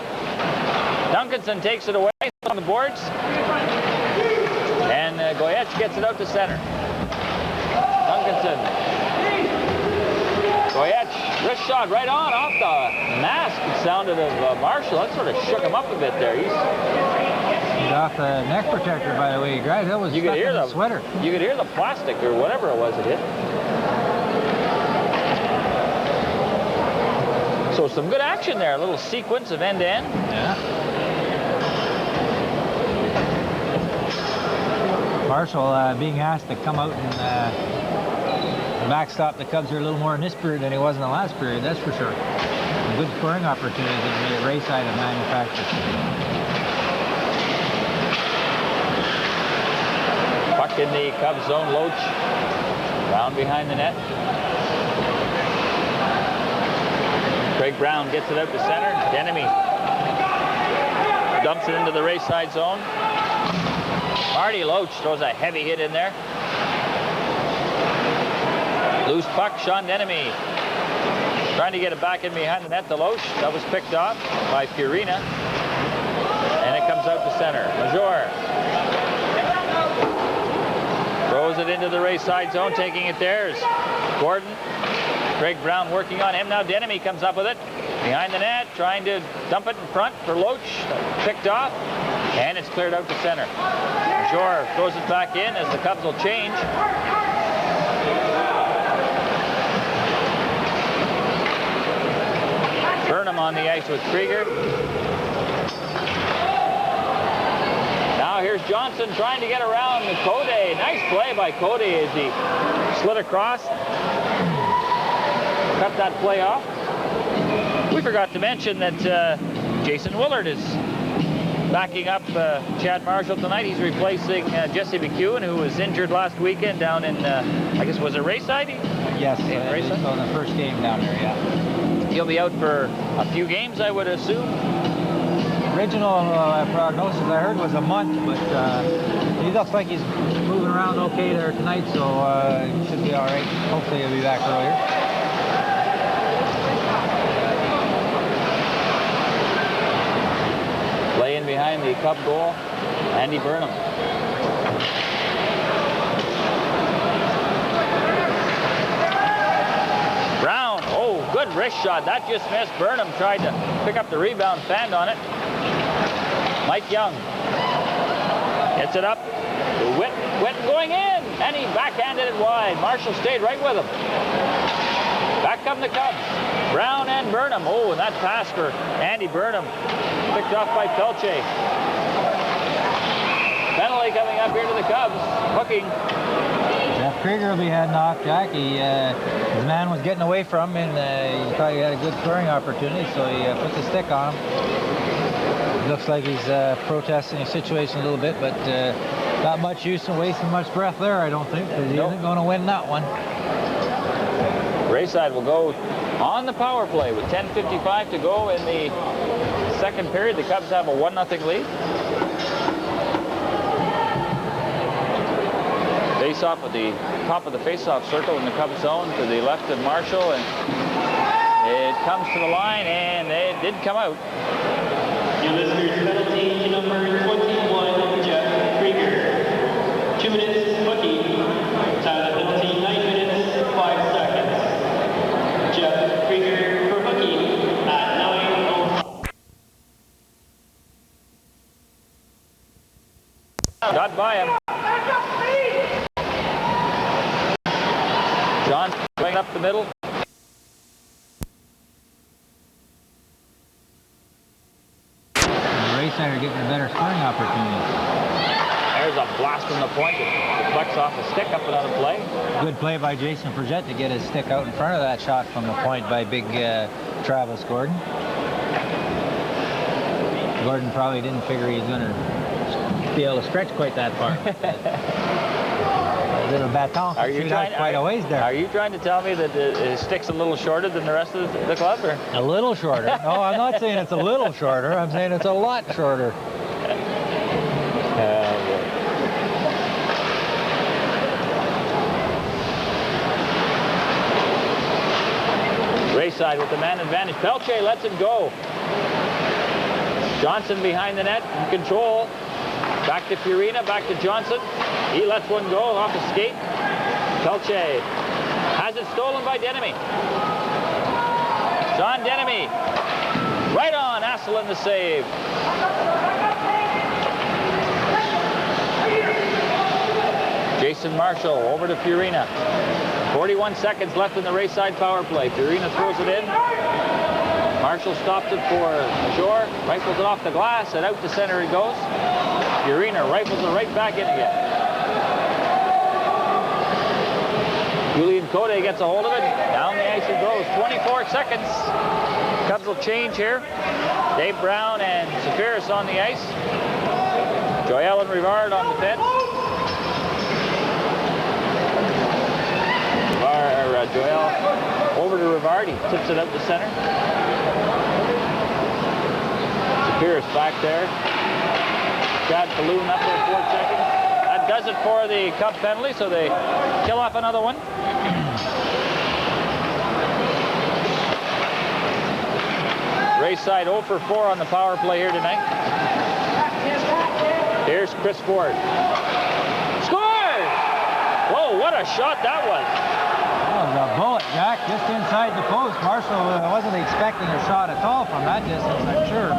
Duncanson takes it away on the boards. And Goyetch gets it out to center. Duncanson. Goyetch, wrist shot right on off the mask. It sounded of Marshall. That sort of shook him up a bit there. He's off the neck protector, by the way. Guys, that was you could hear the sweater. You could hear the plastic or whatever it was it hit. So some good action there. A little sequence of end-to-end. Yeah. Marshall being asked to come out and backstop the Cubs are a little more in this period than he was in the last period, that's for sure. A good scoring opportunity that the Rayside have manufactured. Puck in the Cubs zone, Loach. Brown behind the net. Craig Brown gets it out to center. Denemy dumps it into the Rayside zone. Marty Loach throws a heavy hit in there. Loose puck, Sean Denemy trying to get it back in behind the net to Loach. That was picked off by Fiorina. And it comes out to center. Major throws it into the Rayside zone, taking it there is Gordon. Craig Brown working on him. Now Denemy comes up with it. Behind the net, trying to dump it in front for Loach. Picked off, and it's cleared out to center. Major throws it back in as the Cubs will change. Burnham on the ice with Krieger. Now here's Johnson trying to get around Code. Nice play by Code as he slid across. Cut that play off. We forgot to mention that Jason Willard is backing up Chad Marshall tonight. He's replacing Jesse McEwen, who was injured last weekend down in, I guess, was it Rayside? Yes, Rayside. On the first game down there, yeah. He'll be out for a few games, I would assume. Original prognosis I heard was a month, but he looks like he's moving around okay there tonight, so he should be all right. Hopefully he'll be back earlier. Laying behind the Cub goal, Andy Burnham. Brown, oh, good wrist shot. That just missed. Burnham tried to pick up the rebound, fanned on it. Mike Young gets it up to Whitten going in, and he backhanded it wide. Marshall stayed right with him. Back come the Cubs. Brown and Burnham. Oh, and that pass for Andy Burnham picked off by Pelche. Penalty coming up here to the Cubs, hooking. Jeff Krieger will be heading off, Jack. His man was getting away from him, and he thought he had a good scoring opportunity, so he put the stick on him. It looks like he's protesting the situation a little bit, but not much use in wasting much breath there, I don't think, because he isn't going to win that one. Rayside will go on the power play with 10:55 to go in the second period. The Cubs have a 1-0 lead. Face-off at the top of the face-off circle in the Cubs zone to the left of Marshall, and it comes to the line, and it did come out. Your Liskeard penalty, number 21, Jeff Krieger. 2 minutes hooking. Time of penalty, 9 minutes, 5 seconds. Jeff Krieger for hooking at 9:05. Got by him. John going up the middle. Rayside are getting a better scoring opportunity. There's a blast from the point. It deflects off the stick, up another play. Good play by Jason Forget to get his stick out in front of that shot from the point by big Travis Gordon. Gordon probably didn't figure he was going to be able to stretch quite that far. A little baton can shoot out quite a ways there. Are you trying to tell me that his stick's a little shorter than the rest of the club? Or? A little shorter. No, I'm not saying it's a little shorter. I'm saying it's a lot shorter. Rayside with the man advantage. Pelche lets him go. Johnson behind the net in control. Back to Fiorina, back to Johnson. He lets one go off the skate. Pelche has it stolen by Denemy. Sean Denemy. Right on, Asselin the save. Jason Marshall over to Fiorina. 41 seconds left in the Rayside power play. Fiorina throws it in. Marshall stops it for Shore, rifles it off the glass, and out to center it goes. Fiorina rifles it right back in again. Julian Code gets a hold of it. Down the ice it goes. 24 seconds. Cubs will change here. Dave Brown and Safiris on the ice. Joel and Rivard on defense. Joel over to Rivard. He tips it out to center. Safiris back there. Chad Balloon up there 4 seconds. That does it for the Cub penalty, so they kill off another one. Rayside 0 for 4 on the power play here tonight. Here's Chris Ford. Scored! Whoa, what a shot that was. That was a bullet, Jack, just inside the post. Marshall wasn't expecting a shot at all from that distance, I'm sure.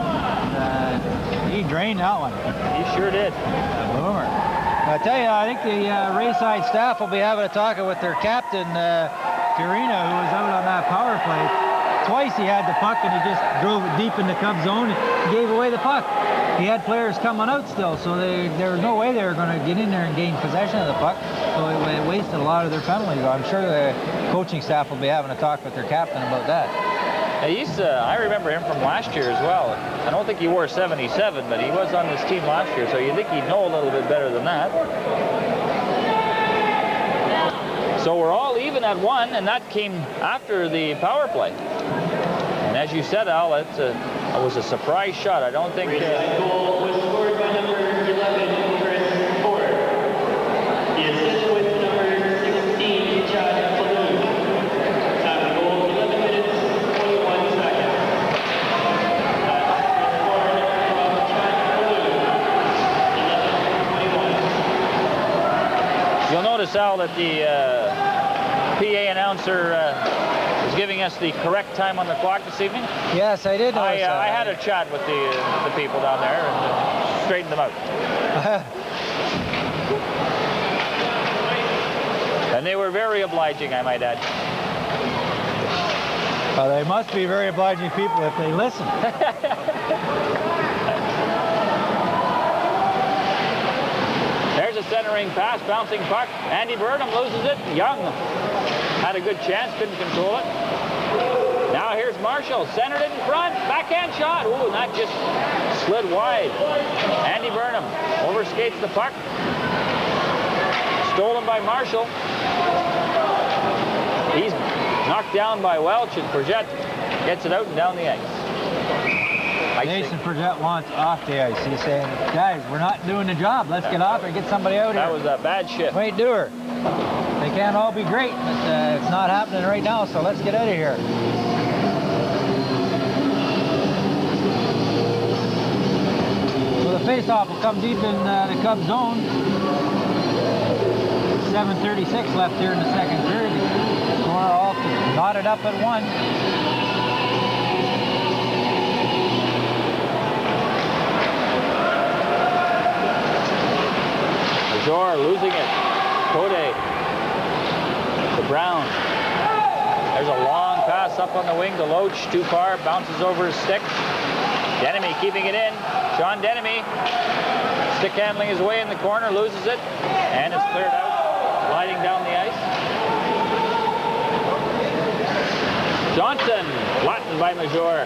He drained that one. He sure did. A boomer. I tell you, I think the Rayside staff will be having a talk with their captain, Fiorina, who was out on that power play. Twice he had the puck and he just drove it deep in the Cub zone and gave away the puck. He had players coming out still, so there was no way they were going to get in there and gain possession of the puck. So it wasted a lot of their penalties. I'm sure the coaching staff will be having a talk with their captain about that. I remember him from last year as well. I don't think he wore 77, but he was on this team last year, so you think he'd know a little bit better than that. So we're all even at 1, and that came after the power play. And as you said, Al, it was a surprise shot. I don't think... Rayside goal was scored by number 11, Chris Ford. The assist with number 16, Chad Balloon. Time of goal, 11 minutes, 21 seconds. That's Chris Ford from Chad Balloon. 11:21. You'll notice, Al, that the PA announcer is giving us the correct time on the clock this evening. Yes, I did notice that. I had a chat with the people down there and straightened them out. And they were very obliging, I might add. Well, they must be very obliging people if they listen. centering pass, bouncing puck. Andy Burnham loses it. Young had a good chance, couldn't control it. Now here's Marshall, centered it in front, backhand shot. Ooh, and that just slid wide. Andy Burnham overskates the puck. Stolen by Marshall. He's knocked down by Welch, and Forget gets it out and down the ice. Jason Forget wants off the ice. He's saying, guys, we're not doing the job. Let's get off and get somebody out here. That was a bad shift. Wait, Dewar. They can't all be great, but it's not happening right now, so let's get out of here. So the face-off will come deep in the Cubs zone. 7:36 left here in the second period. The score all knotted up at 1. Major losing it. Code to Brown. There's a long pass up on the wing to Loach. Too far. Bounces over his stick. Denemy keeping it in. Sean Denemy. Stick handling his way in the corner. Loses it. And it's cleared out. Sliding down the ice. Johnson. Flattened by Major.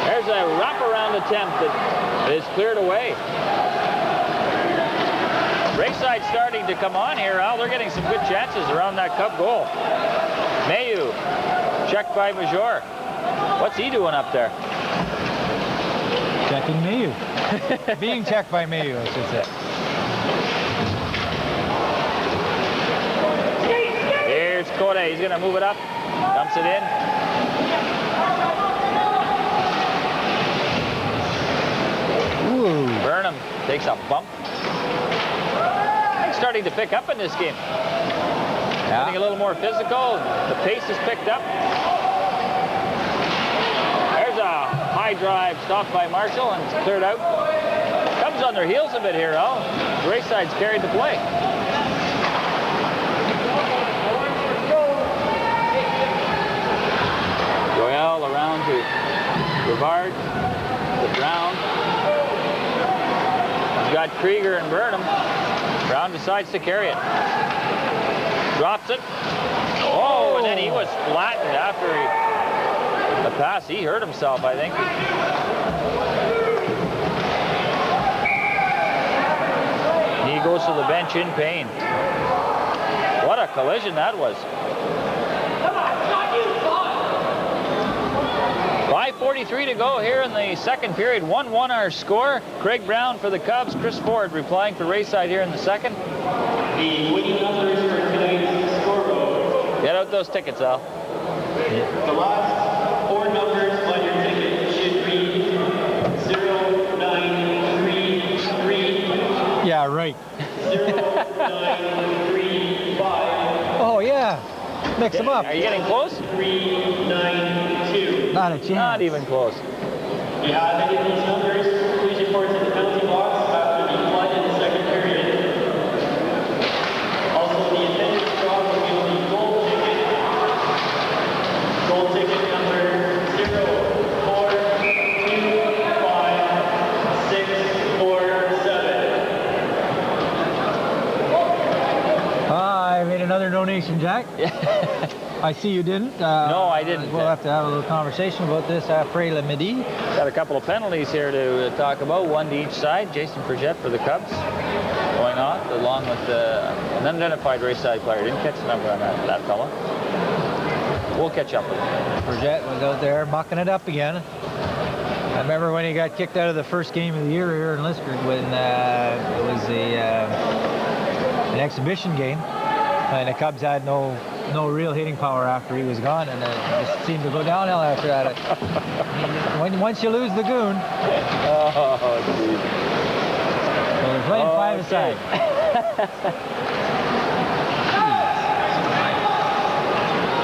There's a wraparound attempt that is cleared away. Rayside starting to come on here, Al. They're getting some good chances around that Cub goal. Mayu, checked by Major. What's he doing up there? Checking Mayu. Being checked by Mayu, I should say. Here's Code. He's going to move it up. Dumps it in. Ooh. Burnham takes a bump. Starting to pick up in this game. Getting a little more physical. The pace is picked up. There's a high drive stopped by Marshall, and it's cleared out. Cubs on their heels a bit here, Al. Rayside's carried the play. Doyle around to Rivard, to Brown. He's got Krieger and Burnham. Brown decides to carry it. Drops it. Oh, and then he was flattened after the pass. He hurt himself, I think. He goes to the bench in pain. What a collision that was. 5:43 to go here in the second period. 1-1 our score. Craig Brown for the Cubs. Chris Ford replying for Rayside here in the second. The winning numbers for tonight's scoreboard. Get out those tickets, Al. The last 4 numbers on your ticket should read 0933. Yeah, right. 0935. Oh, yeah. Mix them up. Are you getting close? 392. Not a chance. Not even close. If you have any of these numbers, please report to the penalty box after the flood in the second period. Also, the attendance draw will be the goal ticket. Goal ticket number 04256447. I made another donation, Jack. I see you didn't. No, I didn't. We'll have to have a little conversation about this après le midi. Got a couple of penalties here to talk about, one to each side. Jason Forget for the Cubs going off, along with an unidentified Rayside player. Didn't catch the number on that fella. We'll catch up with him. Forget was out there mucking it up again. I remember when he got kicked out of the first game of the year here in Liskeard when it was an exhibition game, and the Cubs had no real hitting power after he was gone, and it just seemed to go downhill after that. Once you lose the goon. Oh, geez. So they're playing 5-a-side.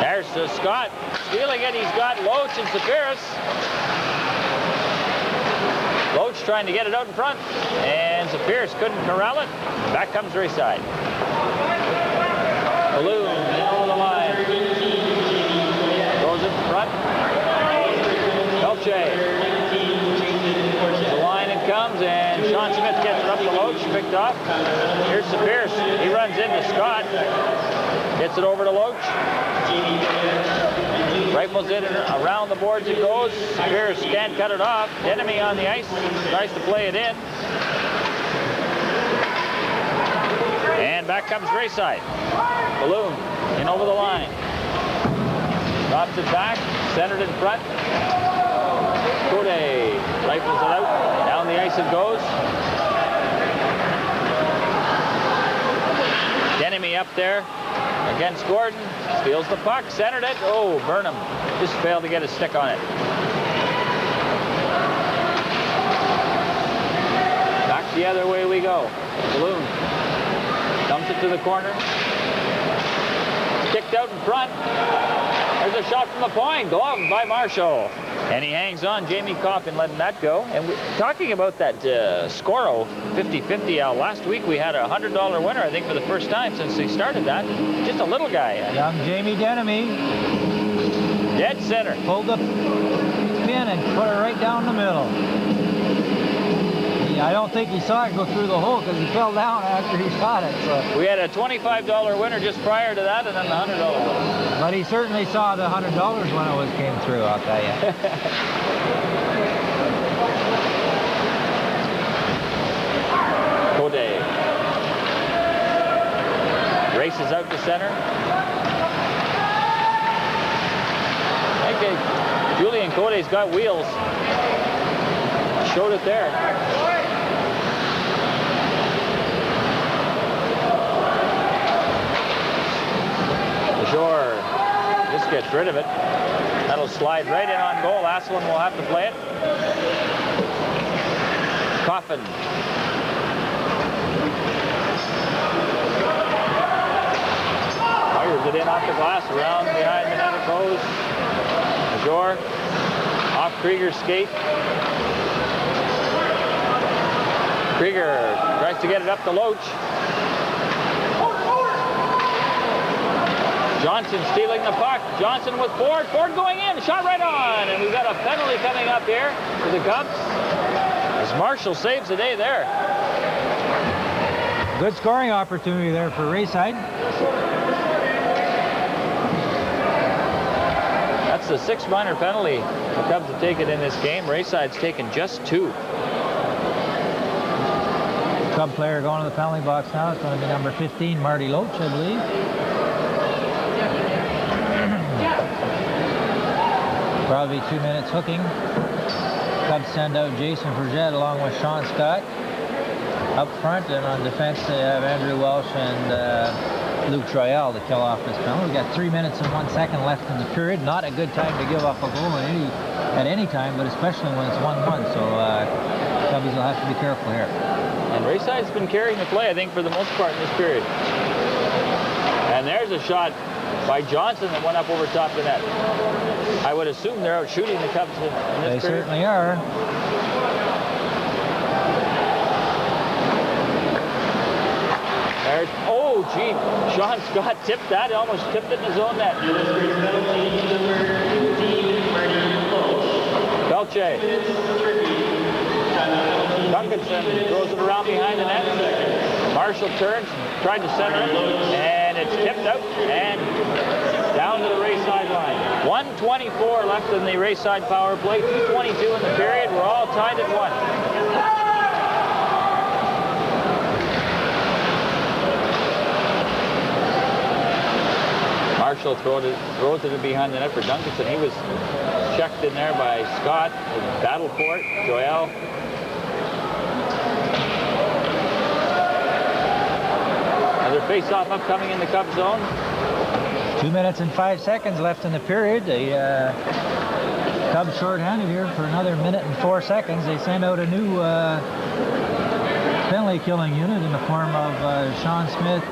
There's Scott stealing it. He's got Loach and Sapiris. Loach trying to get it out in front, and Sapiris couldn't corral it. Back comes Rayside. Balloon down the line. Goes in front. Belche. gets it up to Loach, picked off. Here's Pierce. He runs into Scott. Gets it over to Loach. Rifles it around the boards it goes. Pierce can't cut it off. Enemy on the ice. Tries to play it in. And back comes Rayside. Balloon in over the line. Drops it back. Centered in front. Code rifles it out. Down the ice it goes. Enemy up there against Gordon. Steals the puck. Centered it. Oh, Burnham just failed to get a stick on it. Back the other way we go. Balloon dumps it to the corner. Kicked out in front. There's a shot from the point. Gloved by Marshall. And he hangs on. Jamie Coffin letting that go. And talking about that Scoro 50-50, last week we had a $100 winner, I think, for the first time since they started that. Just a little guy. Young Jamie Denemy. Dead center. Pulled the pin and put it right down the middle. I don't think he saw it go through the hole because he fell down after he shot it. So. We had a $25 winner just prior to that, and then the $100 winner. But he certainly saw the $100 when it came through, I'll tell you. Code races out to center. I think Julian Code's got wheels. Showed it there. Sure, this gets rid of it. That'll slide right in on goal. Asselin will have to play it. Coffin. Fires it in off the glass, around behind the net it goes. Major, off Krieger's skate. Krieger tries to get it up to Loach. Johnson stealing the puck. Johnson with Ford. Ford going in. Shot right on. And we've got a penalty coming up here for the Cubs. As Marshall saves the day there. Good scoring opportunity there for Rayside. That's the 6th minor penalty the Cubs have taken in this game. Rayside's taken just 2. Cub player going to the penalty box now. It's going to be number 15, Marty Loach, I believe. Probably 2 minutes hooking. Cubs send out Jason Vergette along with Sean Scott. Up front and on defense they have Andrew Welsh and Luke Troyal to kill off this penalty. We've got 3 minutes and 1 second left in the period. Not a good time to give up a goal at any time, but especially when it's 1-1. So Cubs will have to be careful here. And Rayside's been carrying the play, I think, for the most part in this period. And there's a shot by Johnson that went up over top the net. I would assume they're out shooting the Cubs in this period. They certainly are. There's, oh, gee, Sean Scott tipped that. He almost tipped it in his own net. Belche. Duncanson throws it around behind the net. Marshall turns, tried to center it, and it's tipped out and down to the Rayside line. 1:24 left in the Rayside power play, 2:22 in the period. We're all tied at 1. Marshall throws it behind the net for Duncanson. He was checked in there by Scott in battle for it. Joel. Another face-off upcoming in the Cubs zone. 2 minutes and 5 seconds left in the period. The Cubs shorthanded here for another minute and 4 seconds. They send out a new penalty killing unit in the form of Sean Smith,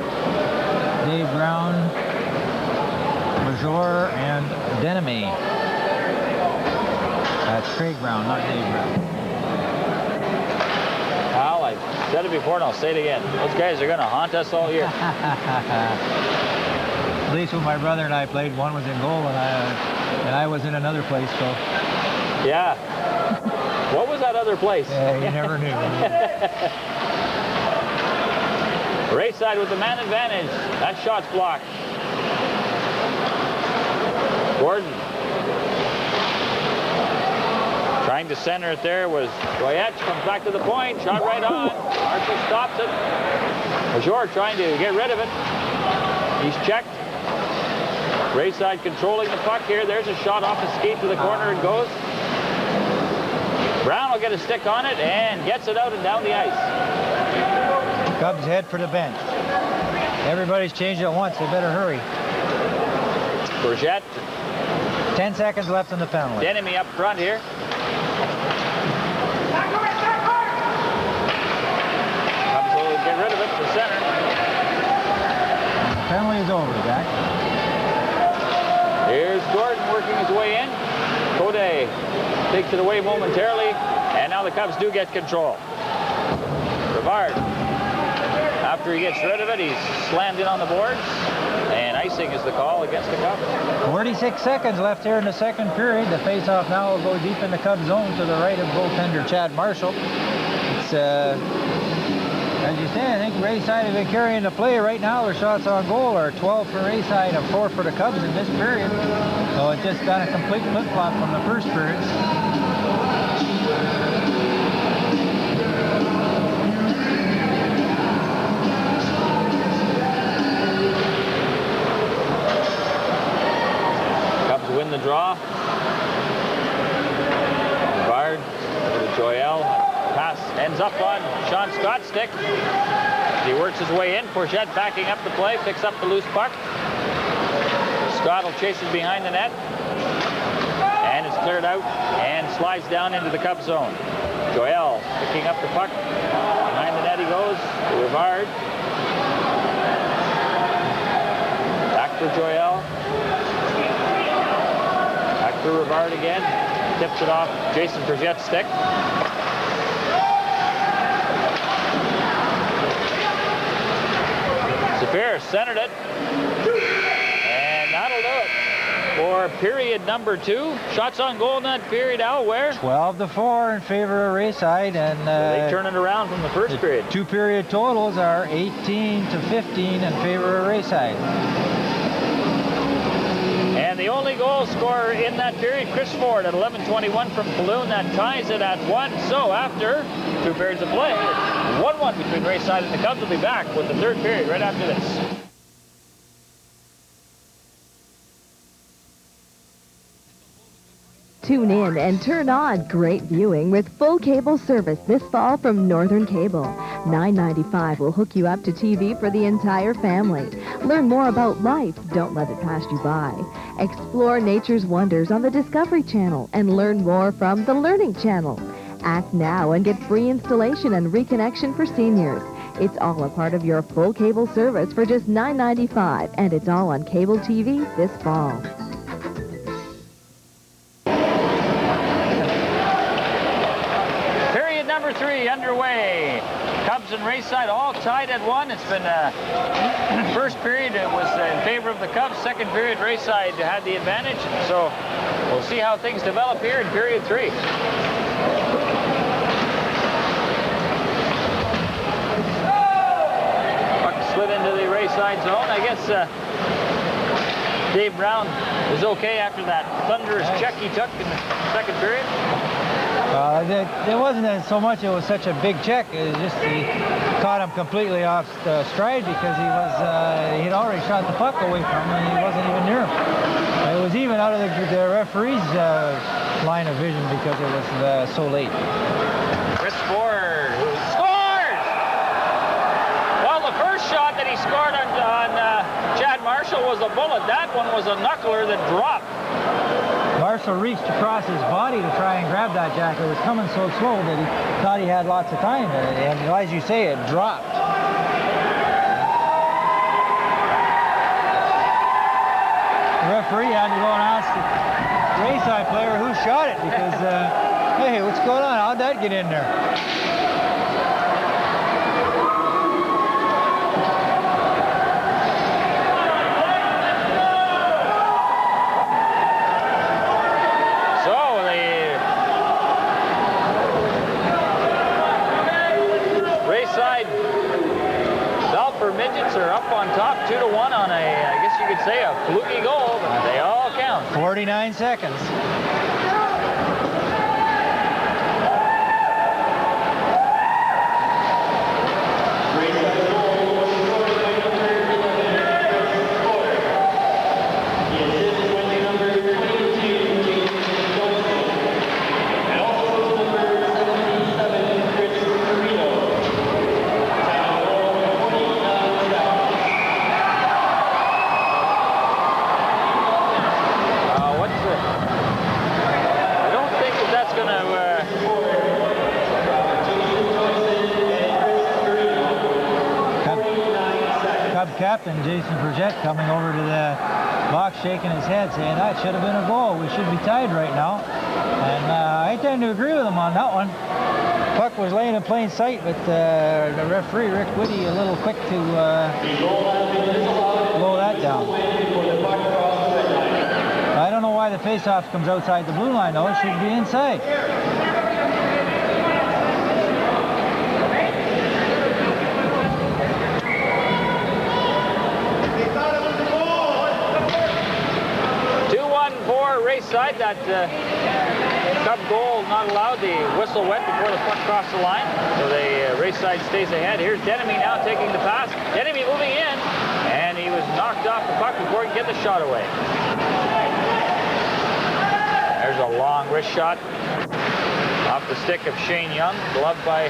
Dave Brown, Major, and Denemy. That's Craig Brown, not Dave Brown. Al, I said it before and I'll say it again. Those guys are going to haunt us all year. At least when my brother and I played, one was in goal and I was in another place, so. Yeah. What was that other place? Yeah, you never knew. Rayside with the man advantage. That shot's blocked. Gordon trying to center it there was Goyette. Comes back to the point. Shot right on. Marshall stops it. Major trying to get rid of it. He's checked. Rayside controlling the puck here. There's a shot off his skate to the corner and goes. Brown will get a stick on it and gets it out and down the ice. Cubs head for the bench. Everybody's changed at once. They better hurry. Bourget. 10 seconds left in the penalty. Enemy up front here. Cubs will get rid of it to center. Penalty is over, Zach. Here's Gordon working his way in. Code takes it away momentarily, and now the Cubs do get control. Rivard, after he gets rid of it, he's slammed in on the boards, and icing is the call against the Cubs. 46 seconds left here in the second period. The faceoff now will go deep in the Cubs zone to the right of goaltender Chad Marshall. It's, as you say, I think Rayside have been carrying the play right now. Their shots on goal are 12 for Rayside and 4 for the Cubs in this period. So it just got a complete flip-flop from the first period. Cubs win the draw. Bard, Joel. Pass ends up on Sean Scott's stick. He works his way in. Bourget backing up the play, picks up the loose puck. Scott will chase it behind the net. And it's cleared out and slides down into the Cubs zone. Joel picking up the puck. Behind the net he goes. Rivard. Back for Joel. Back for Rivard again. Tips it off Jason Bourget's stick. Sapir centered it, and that'll do it for period number 2. Shots on goal in that period, Al, where? 12-4 in favor of Rayside, and They turn it around from the first period. 2 period totals are 18-15 in favor of Rayside. And the only goal scorer in that period, Chris Ford at 11:21 from Falloon. That ties it at 1. So after 2 periods of play, 1-1 between Rayside and the Cubs. Will be back with the third period right after this. Tune in and turn on great viewing with full cable service this fall from Northern Cable. $9.95 will hook you up to TV for the entire family. Learn more about life. Don't let it pass you by. Explore nature's wonders on the Discovery Channel and learn more from the Learning Channel. Act now and get free installation and reconnection for seniors. It's all a part of your full cable service for just $9.95, and it's all on cable TV this fall. Period number 3 underway. Cubs and Rayside all tied at 1. It's been first period it was in favor of the Cubs. Second period Rayside had the advantage. So we'll see how things develop here in period 3. Puck slid into the Rayside zone. I guess Dave Brown was okay after that thunderous check he took in the second period. There wasn't so much it was such a big check. It was just he caught him completely off stride because he'd already shot the puck away from him and he wasn't even near him. It was even out of the referee's line of vision because it was so late. Chris Ford, who scores! Well, the first shot that he scored on Chad Marshall was a bullet. That one was a knuckler that dropped. Marshall reached across his body to try and grab that jack. It was coming so slow that he thought he had lots of time. And as you say, it dropped. The referee had to go and ask the Rayside player who shot it because, hey, what's going on? How'd that get in there? on top 2-1 on I guess you could say a fluky goal, but they all count. 49 seconds. Captain Jason Burgett coming over to the box, shaking his head, saying that should have been a goal. We should be tied right now. And I tend to agree with him on that one. Puck was laying in plain sight, but the referee, Rick Whitty, a little quick to blow that down. I don't know why the face-off comes outside the blue line, though. It should be inside. 2-1 for Rayside. That Cub goal not allowed. The whistle went before the puck crossed the line. So Rayside stays ahead. Here's Denemy now taking the pass. Denemy moving in. And he was knocked off the puck before he could get the shot away. There's a long wrist shot off the stick of Shane Young, gloved by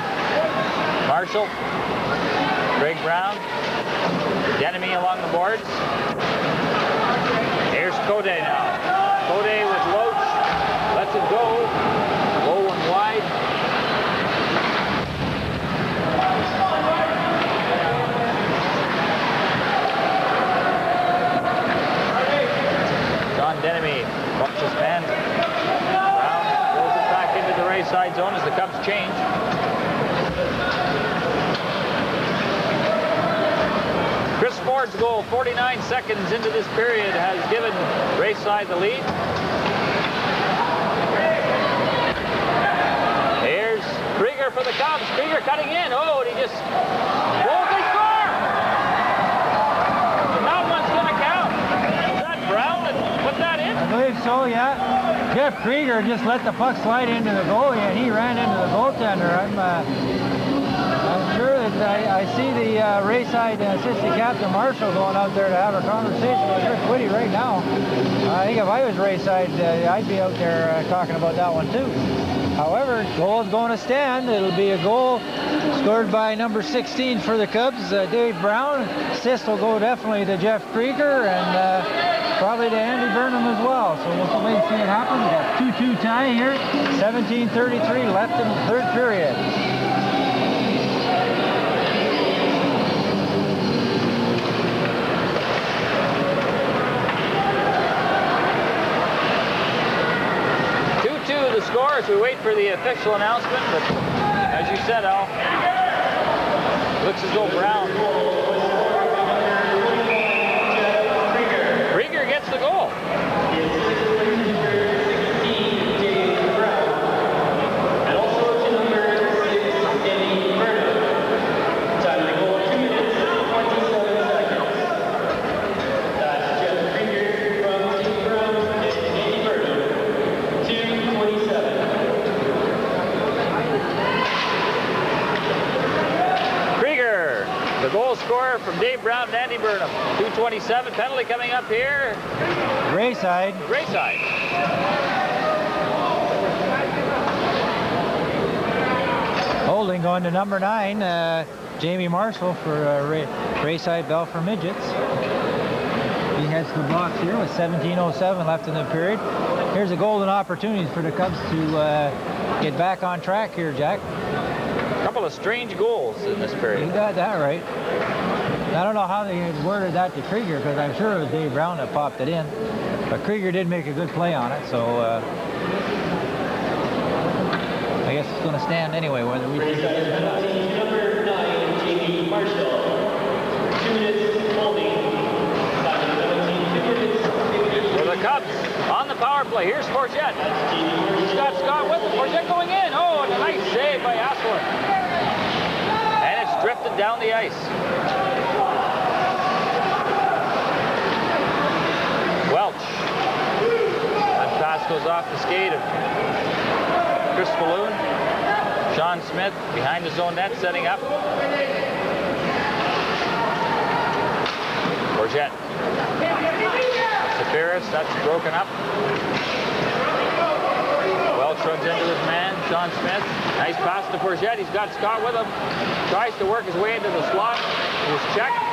Marshall. Greg Brown, Denemy along the boards. Here's Code now. Code with Loach, lets it go, low and wide. John Denemy bumps his man. Brown throws it back into the Rayside zone as the Cubs change. Chris Ford's goal, 49 seconds into this period, has given Rayside the lead. Here's Krieger for the Cubs. Krieger cutting in. Oh, and he just... Oh, they score! That one's going to count. Is that Brown that put that in? I believe so, yeah. Jeff Krieger just let the puck slide into the goalie, and he ran into the goaltender. I'm sure that I see the Rayside assistant captain Marshall going out there to have a conversation with Rick Whitty right now. I think if I was Rayside, I'd be out there talking about that one too. However, goal is going to stand. It'll be a goal scored by number 16 for the Cubs, Dave Brown. Assist will go definitely to Jeff Krieger and probably to Andy Burnham as well. So we'll wait and see what happens. We got 2-2 tie here. 17:33 left in the third period. The score as we wait for the official announcement, but as you said, Al, looks as though Brown. Krieger gets the goal. And also to number 6, Andy Burnham. Time to go 2 minutes, 27 seconds. That's Jeff Krieger from Team Brown and Andy Burnham. 2:27. Krieger, the goal scorer from Dave Brown and Andy Burnham. 2:27, penalty coming up here. Rayside. Rayside. Holding going to number 9, Jamie Marshall for Rayside Belfer Midgets. He heads to the box here with 17:07 left in the period. Here's a golden opportunity for the Cubs to get back on track here, Jack. A couple of strange goals in this period. You got that right. I don't know how they had worded that to Krieger, because I'm sure it was Dave Brown that popped it in. But Krieger did make a good play on it, so I guess it's going to stand anyway, whether we think it is or not. Number 9, Jamie Marshall. 2 minutes holding. For the Cubs on the power play. Here's Forget. He's got Scott with him. Forget going in. Oh, and a nice save by Asselin. And it's drifted down the ice. goes off the skate of Chris Falloon. Sean Smith behind his own net, setting up. Bourget. Safiris, that's broken up. Welch runs into his man, Sean Smith. Nice pass to Bourget. He's got Scott with him. Tries to work his way into the slot. He was checked.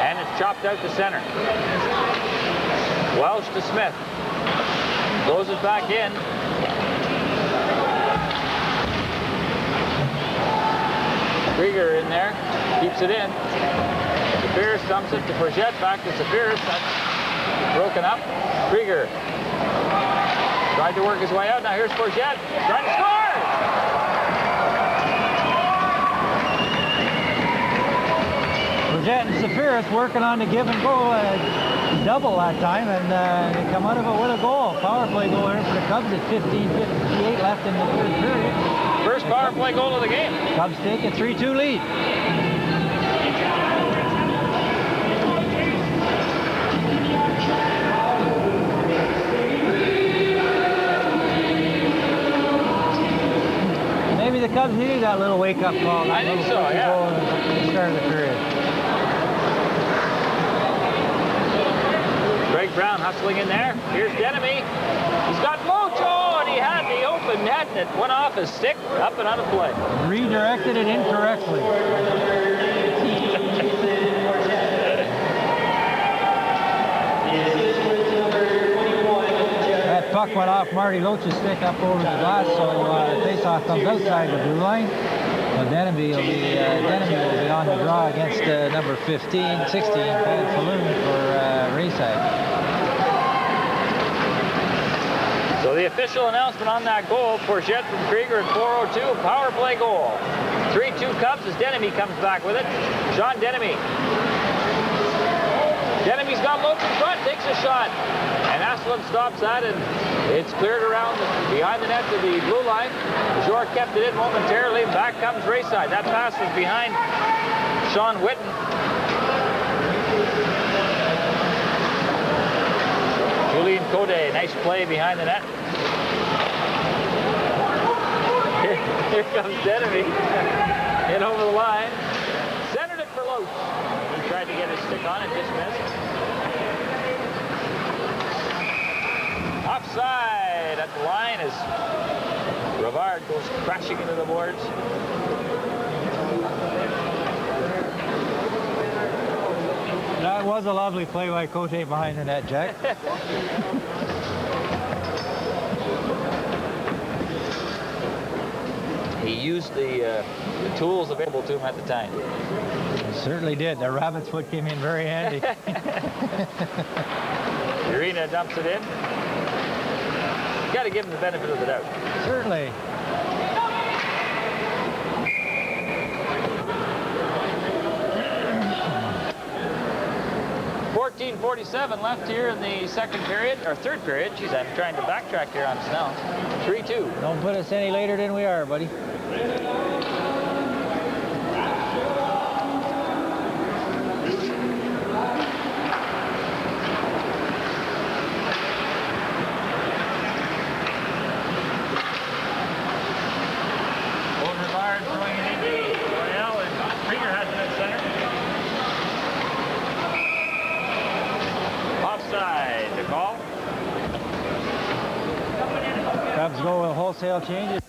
And it's chopped out to center. Welch to Smith. Goes it back in. Krieger in there. Keeps it in. Safiris dumps it to Bourget. Back to Safiris. That's broken up. Krieger tried to work his way out. Now here's Bourget. Trying to score! Bourget and Safiris working on the give and go double that time, and they come out of it with a goal. Power play goal here for the Cubs at 15:58 left in the third period. First power play goal of the game. Cubs take a 3-2 lead. Maybe the Cubs needed that little wake-up call. I think so, yeah. At the start of the period. Greg Brown hustling in there. Here's Denemy. He's got Mojo, and he had the open net, and it went off his stick, up and out of play. Redirected it incorrectly. That puck went off Marty Loach's stick up over the glass, so the face-off comes outside the blue line. Well, Denemy will be on the draw against number 16, Pat Falloon for Rayside. So the official announcement on that goal, Bourget from Krieger at 4:02, power play goal. 3-2 Cubs as Denemy comes back with it. Sean Denemy. Denemy's got Loach in front, takes a shot. And Asselin stops that, and it's cleared around behind the net to the blue line. Major kept it in momentarily. Back comes Rayside. That pass was behind Sean Whitten. Julian Code, nice play behind the net. Here comes Denemy. In over the line. Centered it for Loach. He tried to get his stick on it, just missed. Offside at the line as Rivard goes crashing into the boards. That was a lovely play by Cote behind the net, Jack. He used the tools available to him at the time. He certainly did. The rabbit's foot came in very handy. Irina dumps it in. Got to give him the benefit of the doubt. Certainly. .47 left here in the second period, or third period. Jeez, I'm trying to backtrack here on Snell. 3-2. Don't put us any later than we are, buddy. Throwing it into Royale, and Krieger has it at center. Offside, the call. Cubs go with wholesale changes.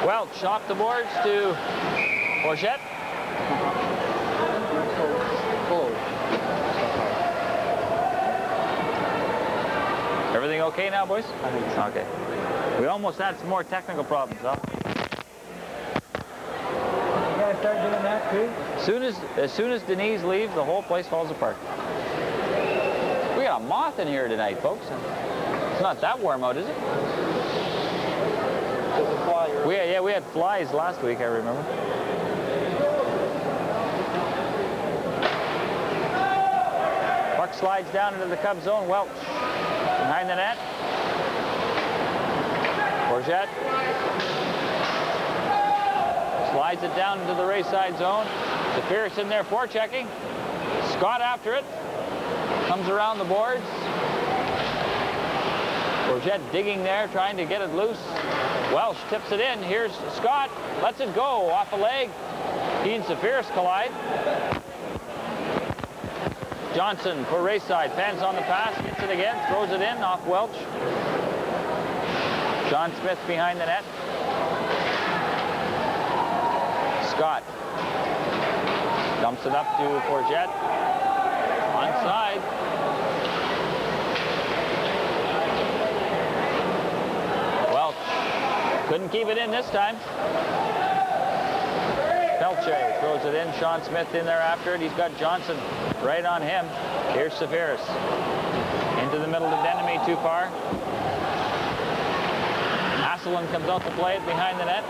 Welch off the boards to Bourget. Everything okay now, boys? I think so. Okay. We almost had some more technical problems, huh? You guys start doing that too? As soon as Denise leaves, the whole place falls apart. We got a moth in here tonight, folks. It's not that warm out, is it? We had flies last week, I remember. Puck slides down into the Cubs zone. Welch behind the net. Bourget slides it down into the Rayside zone. Zephyrus in there forechecking. Scott after it. Comes around the boards. Bourget digging there, trying to get it loose. Welsh tips it in. Here's Scott. Lets it go off a leg. He and Zephyrus collide. Johnson for Rayside. Fans on the pass. Gets it again. Throws it in off Welch. John Smith behind the net. Scott dumps it up to Bourget. Onside. Welch couldn't keep it in this time. Pelche throws it in. Sean Smith in there after it. He's got Johnson right on him. Here's Zephyrus. Into the middle of Denemy, too far. Asselin comes out to play it behind the net.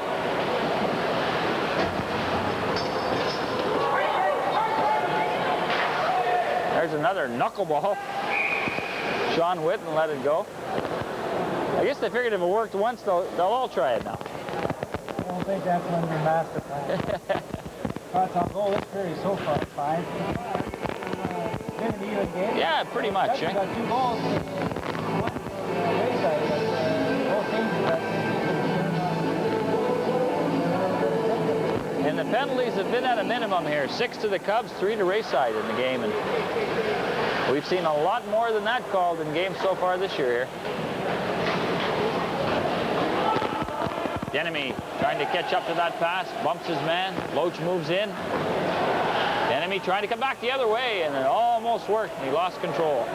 There's another knuckleball. Sean Whitten let it go. I guess they figured if it worked once, they'll all try it now. I don't think that's one of your master plans. Shots on goal, it's very so far, 5. Been an even game. Yeah, pretty much. Got 2 goals. Rayside, both teams And the penalties have been at a minimum here. 6 to the Cubs, 3 to Rayside in the game. And we've seen a lot more than that called in games so far this year here. Denemy trying to catch up to that pass, bumps his man. Loach moves in. Denemy trying to come back the other way, and it almost worked. He lost control.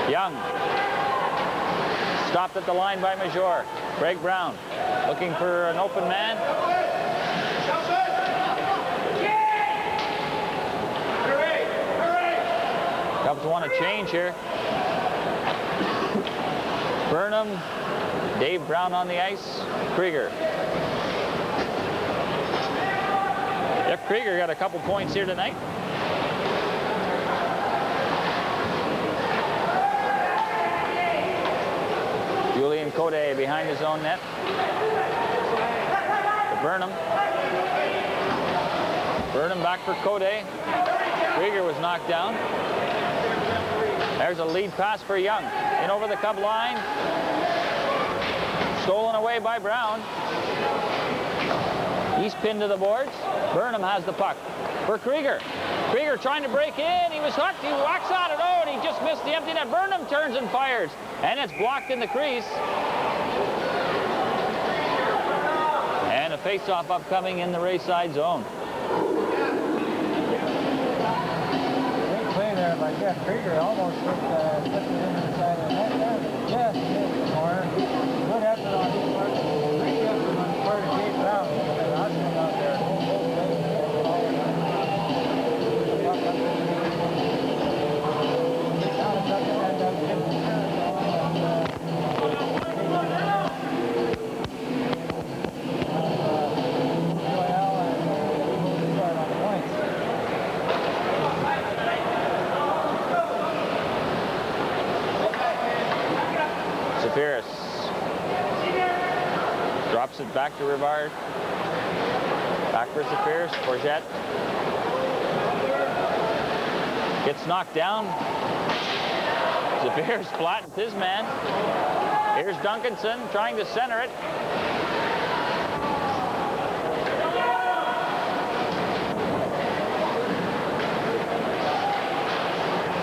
Young stopped at the line by Major. Craig Brown looking for an open man. Cubs want to change here. Burnham, Dave Brown on the ice, Krieger. Jeff Krieger got a couple points here tonight. Julian Code behind his own net. To Burnham. Burnham back for Code. Krieger was knocked down. There's a lead pass for Young. In over the Cub line. Stolen away by Brown. He's pinned to the boards. Burnham has the puck for Krieger. Krieger trying to break in. He was hooked. He whacks on it. Oh, and he just missed the empty net. Burnham turns and fires. And it's blocked in the crease. And a face-off upcoming in the Rayside zone. Great play there by Jeff Krieger. Almost slipped it into the side of the net there, but just missed the corner. Good effort on his part. Great effort on the part of Dave Brown. Asselin out there. Zephyrus drops it back to Rivard. Back for Zephyrus. Bourget gets knocked down. Zephyrus flattens his man. Here's Duncanson trying to center it.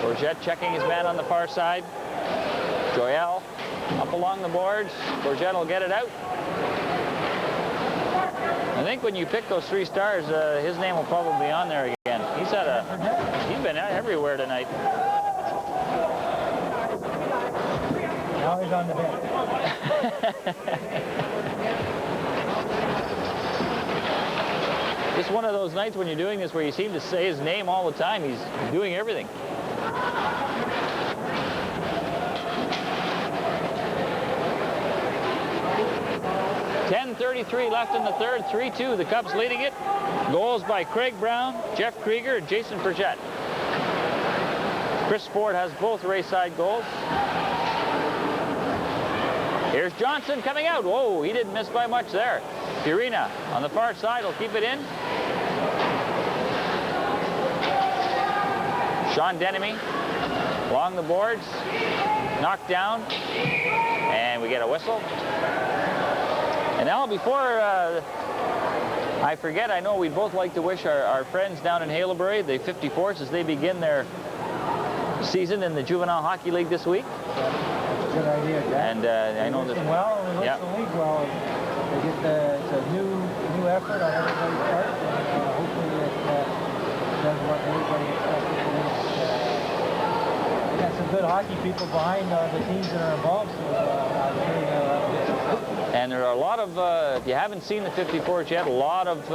Bourget checking his man on the far side. Joyelle up along the boards. Bourget will get it out. I think when you pick those 3 stars, his name will probably be on there again. He's been everywhere tonight. Now he's on the bench. Just one of those nights when you're doing this where you seem to say his name all the time. He's doing everything. .33 left in the third, 3-2. The Cubs leading it. Goals by Craig Brown, Jeff Krieger, and Jason Bourget. Chris Ford has both Rayside goals. Here's Johnson coming out. Whoa, he didn't miss by much there. Purina on the far side will keep it in. Sean Denemy along the boards, knocked down, and we get a whistle. And now before I forget, I know we'd both like to wish our friends down in Haileybury, the 54s, as they begin their season in the Juvenile Hockey League this week. Good idea, Jack. And I know that. Well, we wish the league well. They get it's a new effort on everybody's part, and hopefully it does what everybody expected to do. We got some good hockey people behind the teams that are involved, so I'm sure they'll have a good success. And there are a lot of, if you haven't seen the 54s yet, a lot of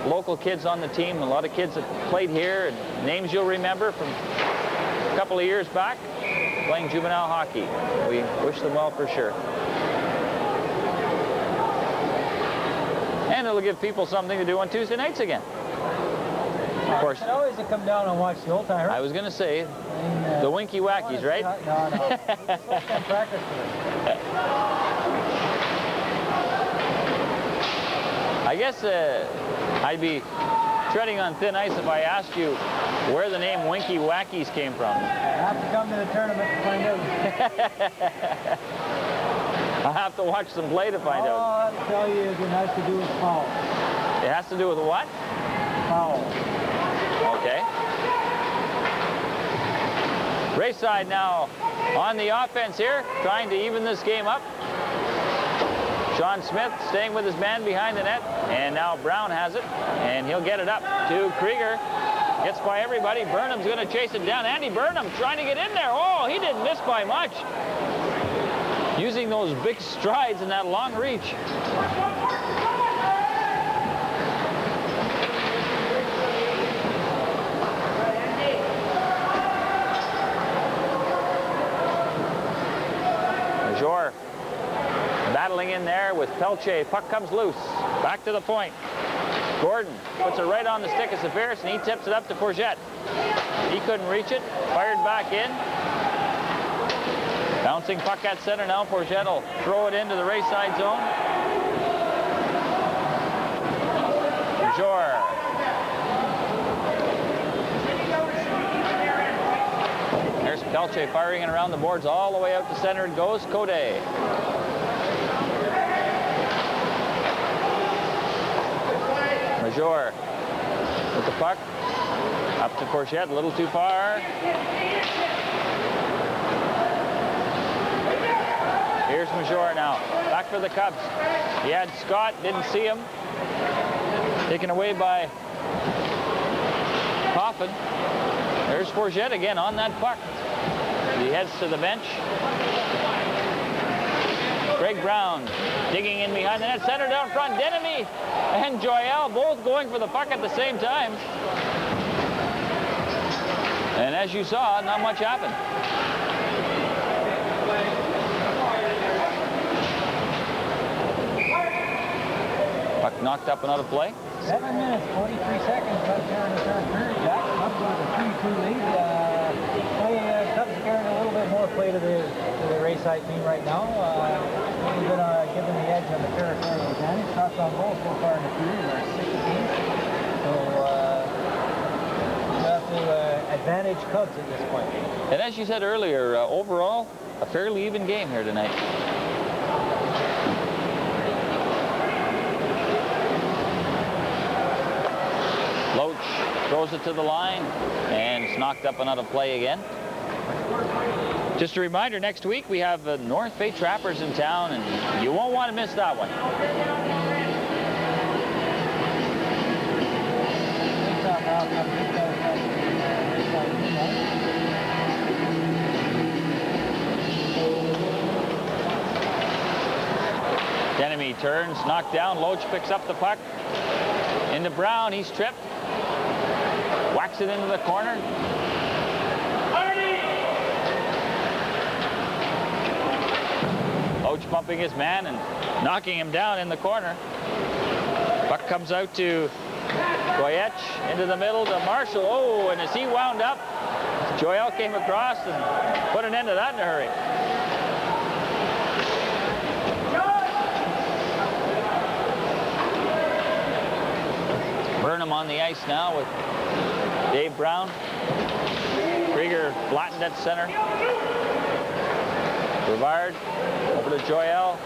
local kids on the team, a lot of kids that played here, and names you'll remember from a couple of years back, playing juvenile hockey. We wish them well for sure. And it'll give people something to do on Tuesday nights again. Of course. And always to come down and watch the old timers. I was going to say, the Winky Wackies, right? No. Let's practice for it. I guess I'd be treading on thin ice if I asked you where the name Winky Wackies came from. I have to come to the tournament to find out. I'll have to watch them play to find out. All I'll tell you is it has to do with foul. It has to do with what? Foul. Okay. Rayside now on the offense here, trying to even this game up. Sean Smith staying with his man behind the net, and now Brown has it, and he'll get it up to Krieger. Gets by everybody. Burnham's going to chase it down. Andy Burnham trying to get in there. Oh, he didn't miss by much. Using those big strides and that long reach. Major battling in there with Pelche. Puck comes loose. Back to the point. Gordon puts it right on the stick of Severus, and he tips it up to Forget. He couldn't reach it. Fired back in. Bouncing puck at center now. Forget will throw it into the Rayside zone. Major. There's Pelche firing it around the boards all the way out to center. It goes. Code. Major with the puck. Up to Forget, a little too far. Here's Major now. Back for the Cubs. He had Scott, didn't see him. Taken away by Coffin. There's Forget again on that puck. He heads to the bench. Greg Brown digging in behind the net. Center down front. Denemy and Joyelle both going for the puck at the same time. And as you saw, not much happened. Puck knocked up and out of play. 7 minutes, 43 seconds left here in the third period. Jack up with a 3-2 lead. Cubs are carrying a little bit more play to the Rayside team right now. We're going to give them the edge on the territorial advantage. Shots on goal so far in the period are 16. So we have to advantage Cubs at this point. And as you said earlier, overall, a fairly even game here tonight. Loach throws it to the line, and it's knocked up and out of play again. Just a reminder, next week we have the North Bay Trappers in town, and you won't want to miss that one. Denemy turns, knocked down. Loach picks up the puck. Into Brown, he's tripped. Whacks it into the corner. Loach bumping his man and knocking him down in the corner. Puck comes out to Goyech, into the middle to Marshall. Oh, and as he wound up, Joel came across and put an end to that in a hurry. Burnham on the ice now with Dave Brown. Krieger flattened at center. Brevard over to Joel.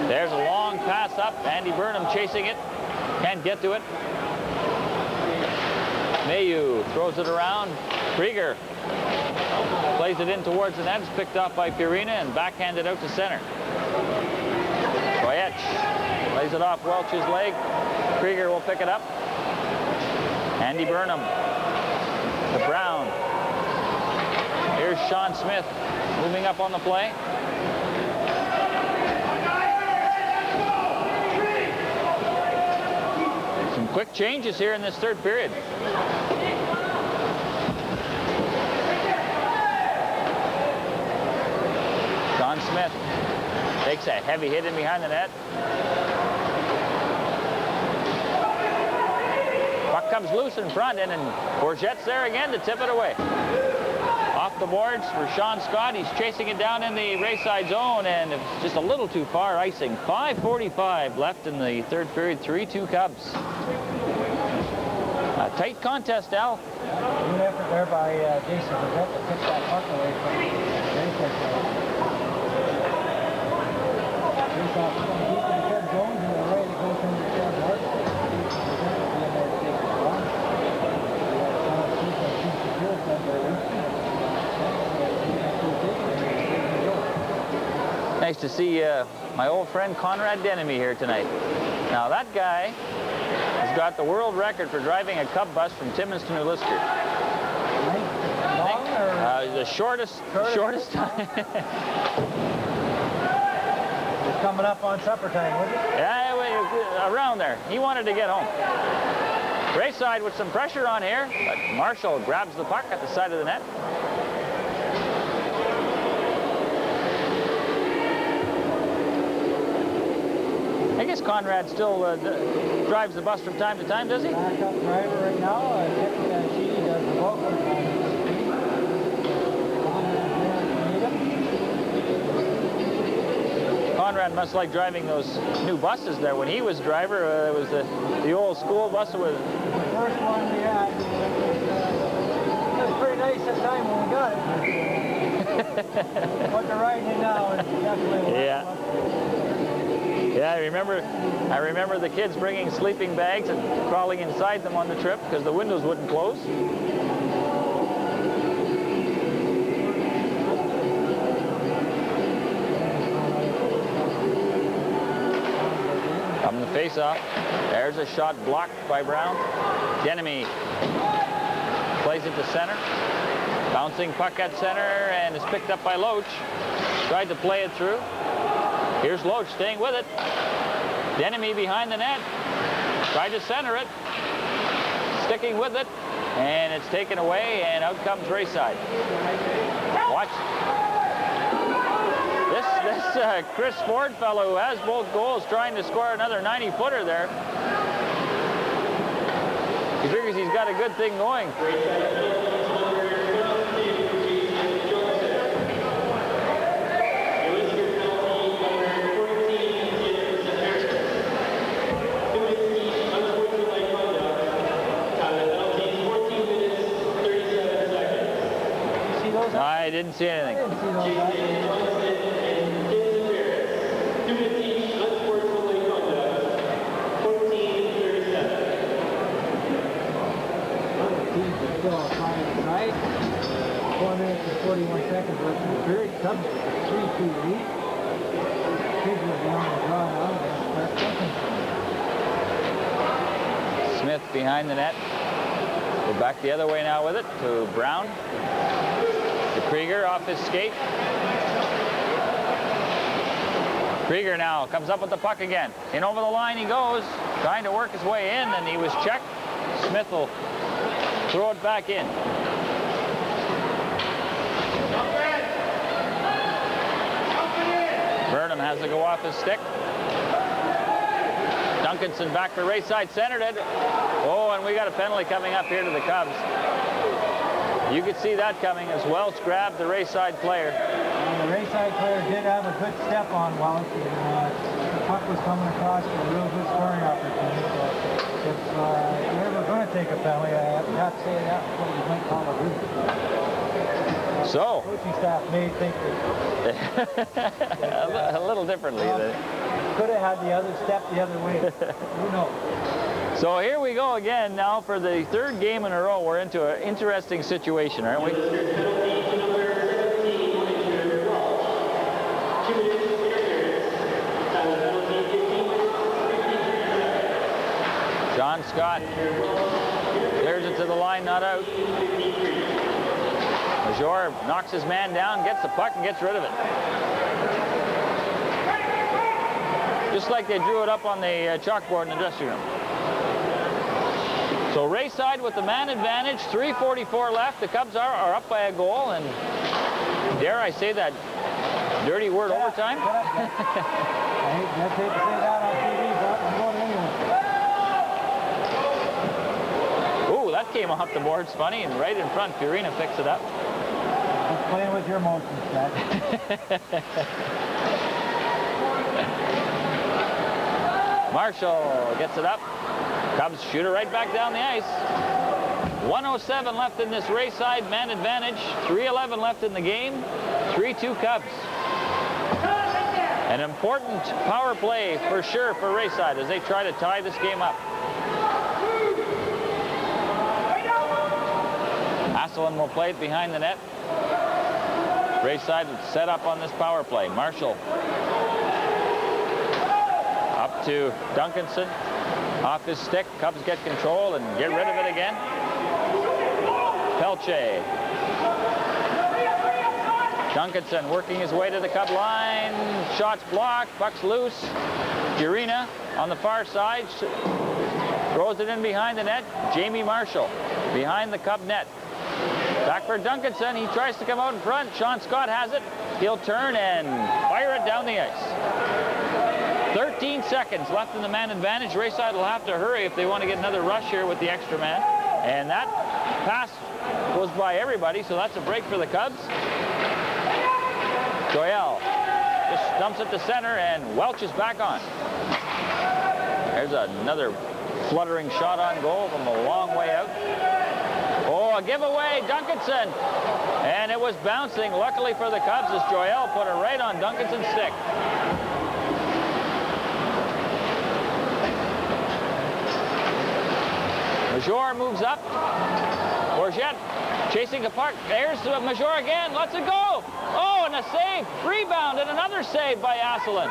There's a long pass up. Andy Burnham chasing it. Can't get to it. Mayu throws it around. Krieger plays it in towards the net. It's picked off by Purina and backhanded out to center. Koyech plays it off Welch's leg. Krieger will pick it up. Andy Burnham to Brown. Here's Sean Smith moving up on the play. Some quick changes here in this third period. Sean Smith takes a heavy hit in behind the net. Puck comes loose in front, and Bourgette's there again to tip it away. Off the boards for Sean Scott. He's chasing it down in the Rayside zone, and it's just a little too far icing. 5:45 left in the third period. 3-2 Cubs. A tight contest, Al. Good effort there by Jason Bourgette to pick that puck away from Rayside. Rayside going deep in the third zone, and the way to go from the third mark. Nice to see my old friend Conrad Denemy here tonight. Now that guy has got the world record for driving a Cub bus from Timmins to New Liskeard. Long or? The shortest time. It's coming up on supper time, was it? Yeah, around there. He wanted to get home. Rayside with some pressure on here, but Marshall grabs the puck at the side of the net. I guess Conrad still drives the bus from time to time, does he? Backup driver right now. She does the bulk of the time. Conrad must like driving those new buses there. When he was driver, it was the old school bus. It was The first one we had, it was pretty nice at the time when we got it. What they're riding in now is definitely yeah. Yeah, I remember the kids bringing sleeping bags and crawling inside them on the trip because the windows wouldn't close. Coming the face-off. There's a shot blocked by Brown. Denemy plays it to center. Bouncing puck at center and is picked up by Loach. Tried to play it through. Here's Loach staying with it. Denemy behind the net. Tried to center it. Sticking with it. And it's taken away, and out comes Rayside. Watch. This Chris Ford fellow who has both goals trying to score another 90-footer there. He figures he's got a good thing going. I didn't see anything. Right? 4 minutes and 41 seconds left in the period. Cubs with a 3-2 lead. Kids were down the draw now. Smith behind the net. Go back the other way now with it to Brown. To Krieger off his skate. Krieger now comes up with the puck again. In over the line he goes, trying to work his way in, and he was checked. Smith will throw it back in. Burnham has to go off his stick. Duncanson back for Rayside, centered it. Oh, and we got a penalty coming up here to the Cubs. You could see that coming as Welch grabbed the Rayside player. And the Rayside player did have a good step on Welch, and the puck was coming across for a real good scoring opportunity. So if you're ever going to take a penalty, I have to say that's what you might call a good. So, coaching staff may think that a little differently. Could have had the other step the other way. Who knows? So here we go again now for the third game in a row. We're into an interesting situation, aren't we? John Scott clears it to the line, not out. Major knocks his man down, gets the puck, and gets rid of it. Just like they drew it up on the chalkboard in the dressing room. So Rayside with the man advantage, 3:44 left. The Cubs are up by a goal, and dare I say that dirty word, overtime? I hate to say that on TV, but I'm going anyway. Ooh, that came off the boards funny, and right in front, Fiorina picks it up. Just playing with your emotions, Jack. Marshall gets it up. Cubs shoot it right back down the ice. 1:07 left in this Rayside man advantage. 3:11 left in the game. 3-2 Cubs. An important power play for sure for Rayside as they try to tie this game up. Asselin will play it behind the net. Rayside set up on this power play. Marshall up to Duncanson. Off his stick. Cubs get control and get rid of it again. Pelche. Duncanson working his way to the Cub line. Shots blocked. Puck's loose. Fiorina on the far side. Throws it in behind the net. Jamie Marshall behind the Cub net. Back for Duncanson. He tries to come out in front. Sean Scott has it. He'll turn and fire it down the ice. 13 seconds left in the man advantage. Rayside will have to hurry if they want to get another rush here with the extra man. And that pass goes by everybody, so that's a break for the Cubs. Joyelle just dumps it to center, and Welch is back on. There's another fluttering shot on goal from a long way out. Oh, a giveaway, Duncanson. And it was bouncing, luckily for the Cubs, as Joyelle put it right on Duncanson's stick. Major moves up. Bourget chasing the puck. There's Major again. Lets it go. Oh, and a save. Rebound and another save by Asselin.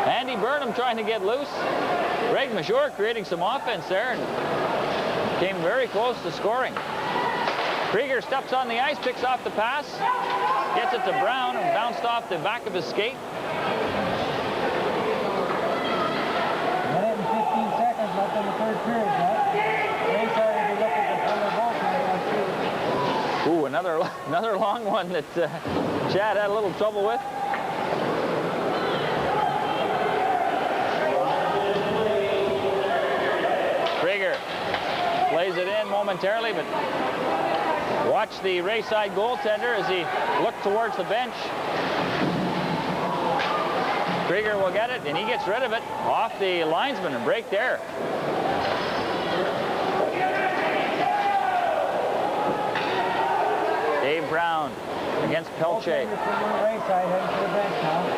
Andy Burnham trying to get loose. Greg Major creating some offense there and came very close to scoring. Krieger steps on the ice, picks off the pass, gets it to Brown and bounced off the back of his skate. Left in the third period, Rayside will be looking to pull their ball. Ooh, another long one that Chad had a little trouble with. Krieger plays it in momentarily, but watch the Rayside goaltender as he looked towards the bench. Krieger will get it, and he gets rid of it off the linesman and break there. Dave Brown against Pelche.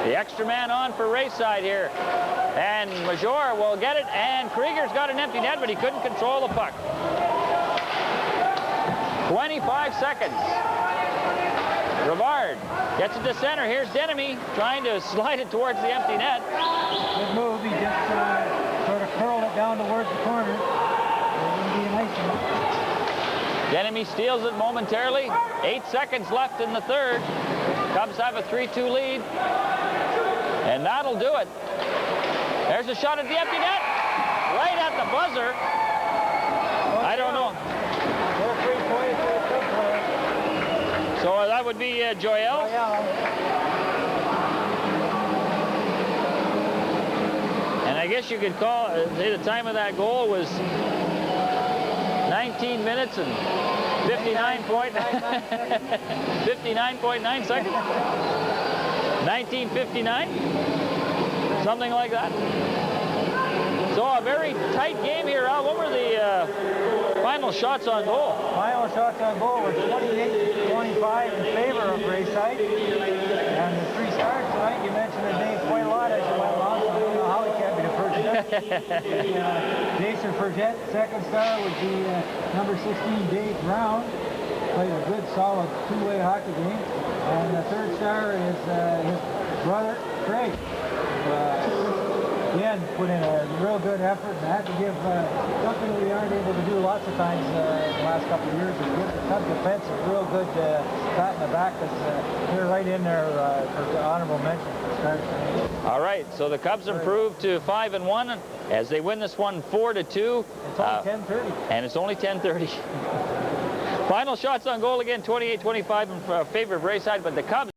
The extra man on for Rayside here. And Major will get it, and Krieger's got an empty net, but he couldn't control the puck. 25 seconds. Rivard gets it to center. Here's Denemy trying to slide it towards the empty net. Good move. He just sort of curled it down towards the corner. It wouldn't be a nice one. Denemy steals it momentarily. 8 seconds left in the third. Cubs have a 3-2 lead. And that'll do it. There's a shot at the empty net. Right at the buzzer. I don't know. So that would be Joyelle. guess you could call, say the time of that goal was 19 minutes and 59.9 seconds. 1959, something like that. So a very tight game here. Al, what were the final shots on goal? Final shots on goal were 28-25 in favor of Rayside. And the 3 stars tonight, you mentioned their names quite a lot as you went along, so I don't know how it can't be the first Jason Forget. Second star would be number 16, Dave Brown. Played a good, solid two-way hockey game. And the third star is his brother, Craig. Again, put in a real good effort, and I have to give something we aren't able to do lots of times in the last couple of years, is give the Cubs defense a real good pat in the back, because they're right in there for the honorable mention. All right, so the Cubs improved to 5-1 as they win this one 4-2. It's only 10:30. And it's only 10:30. Final shots on goal again, 28-25 in favor of Rayside, but the Cubs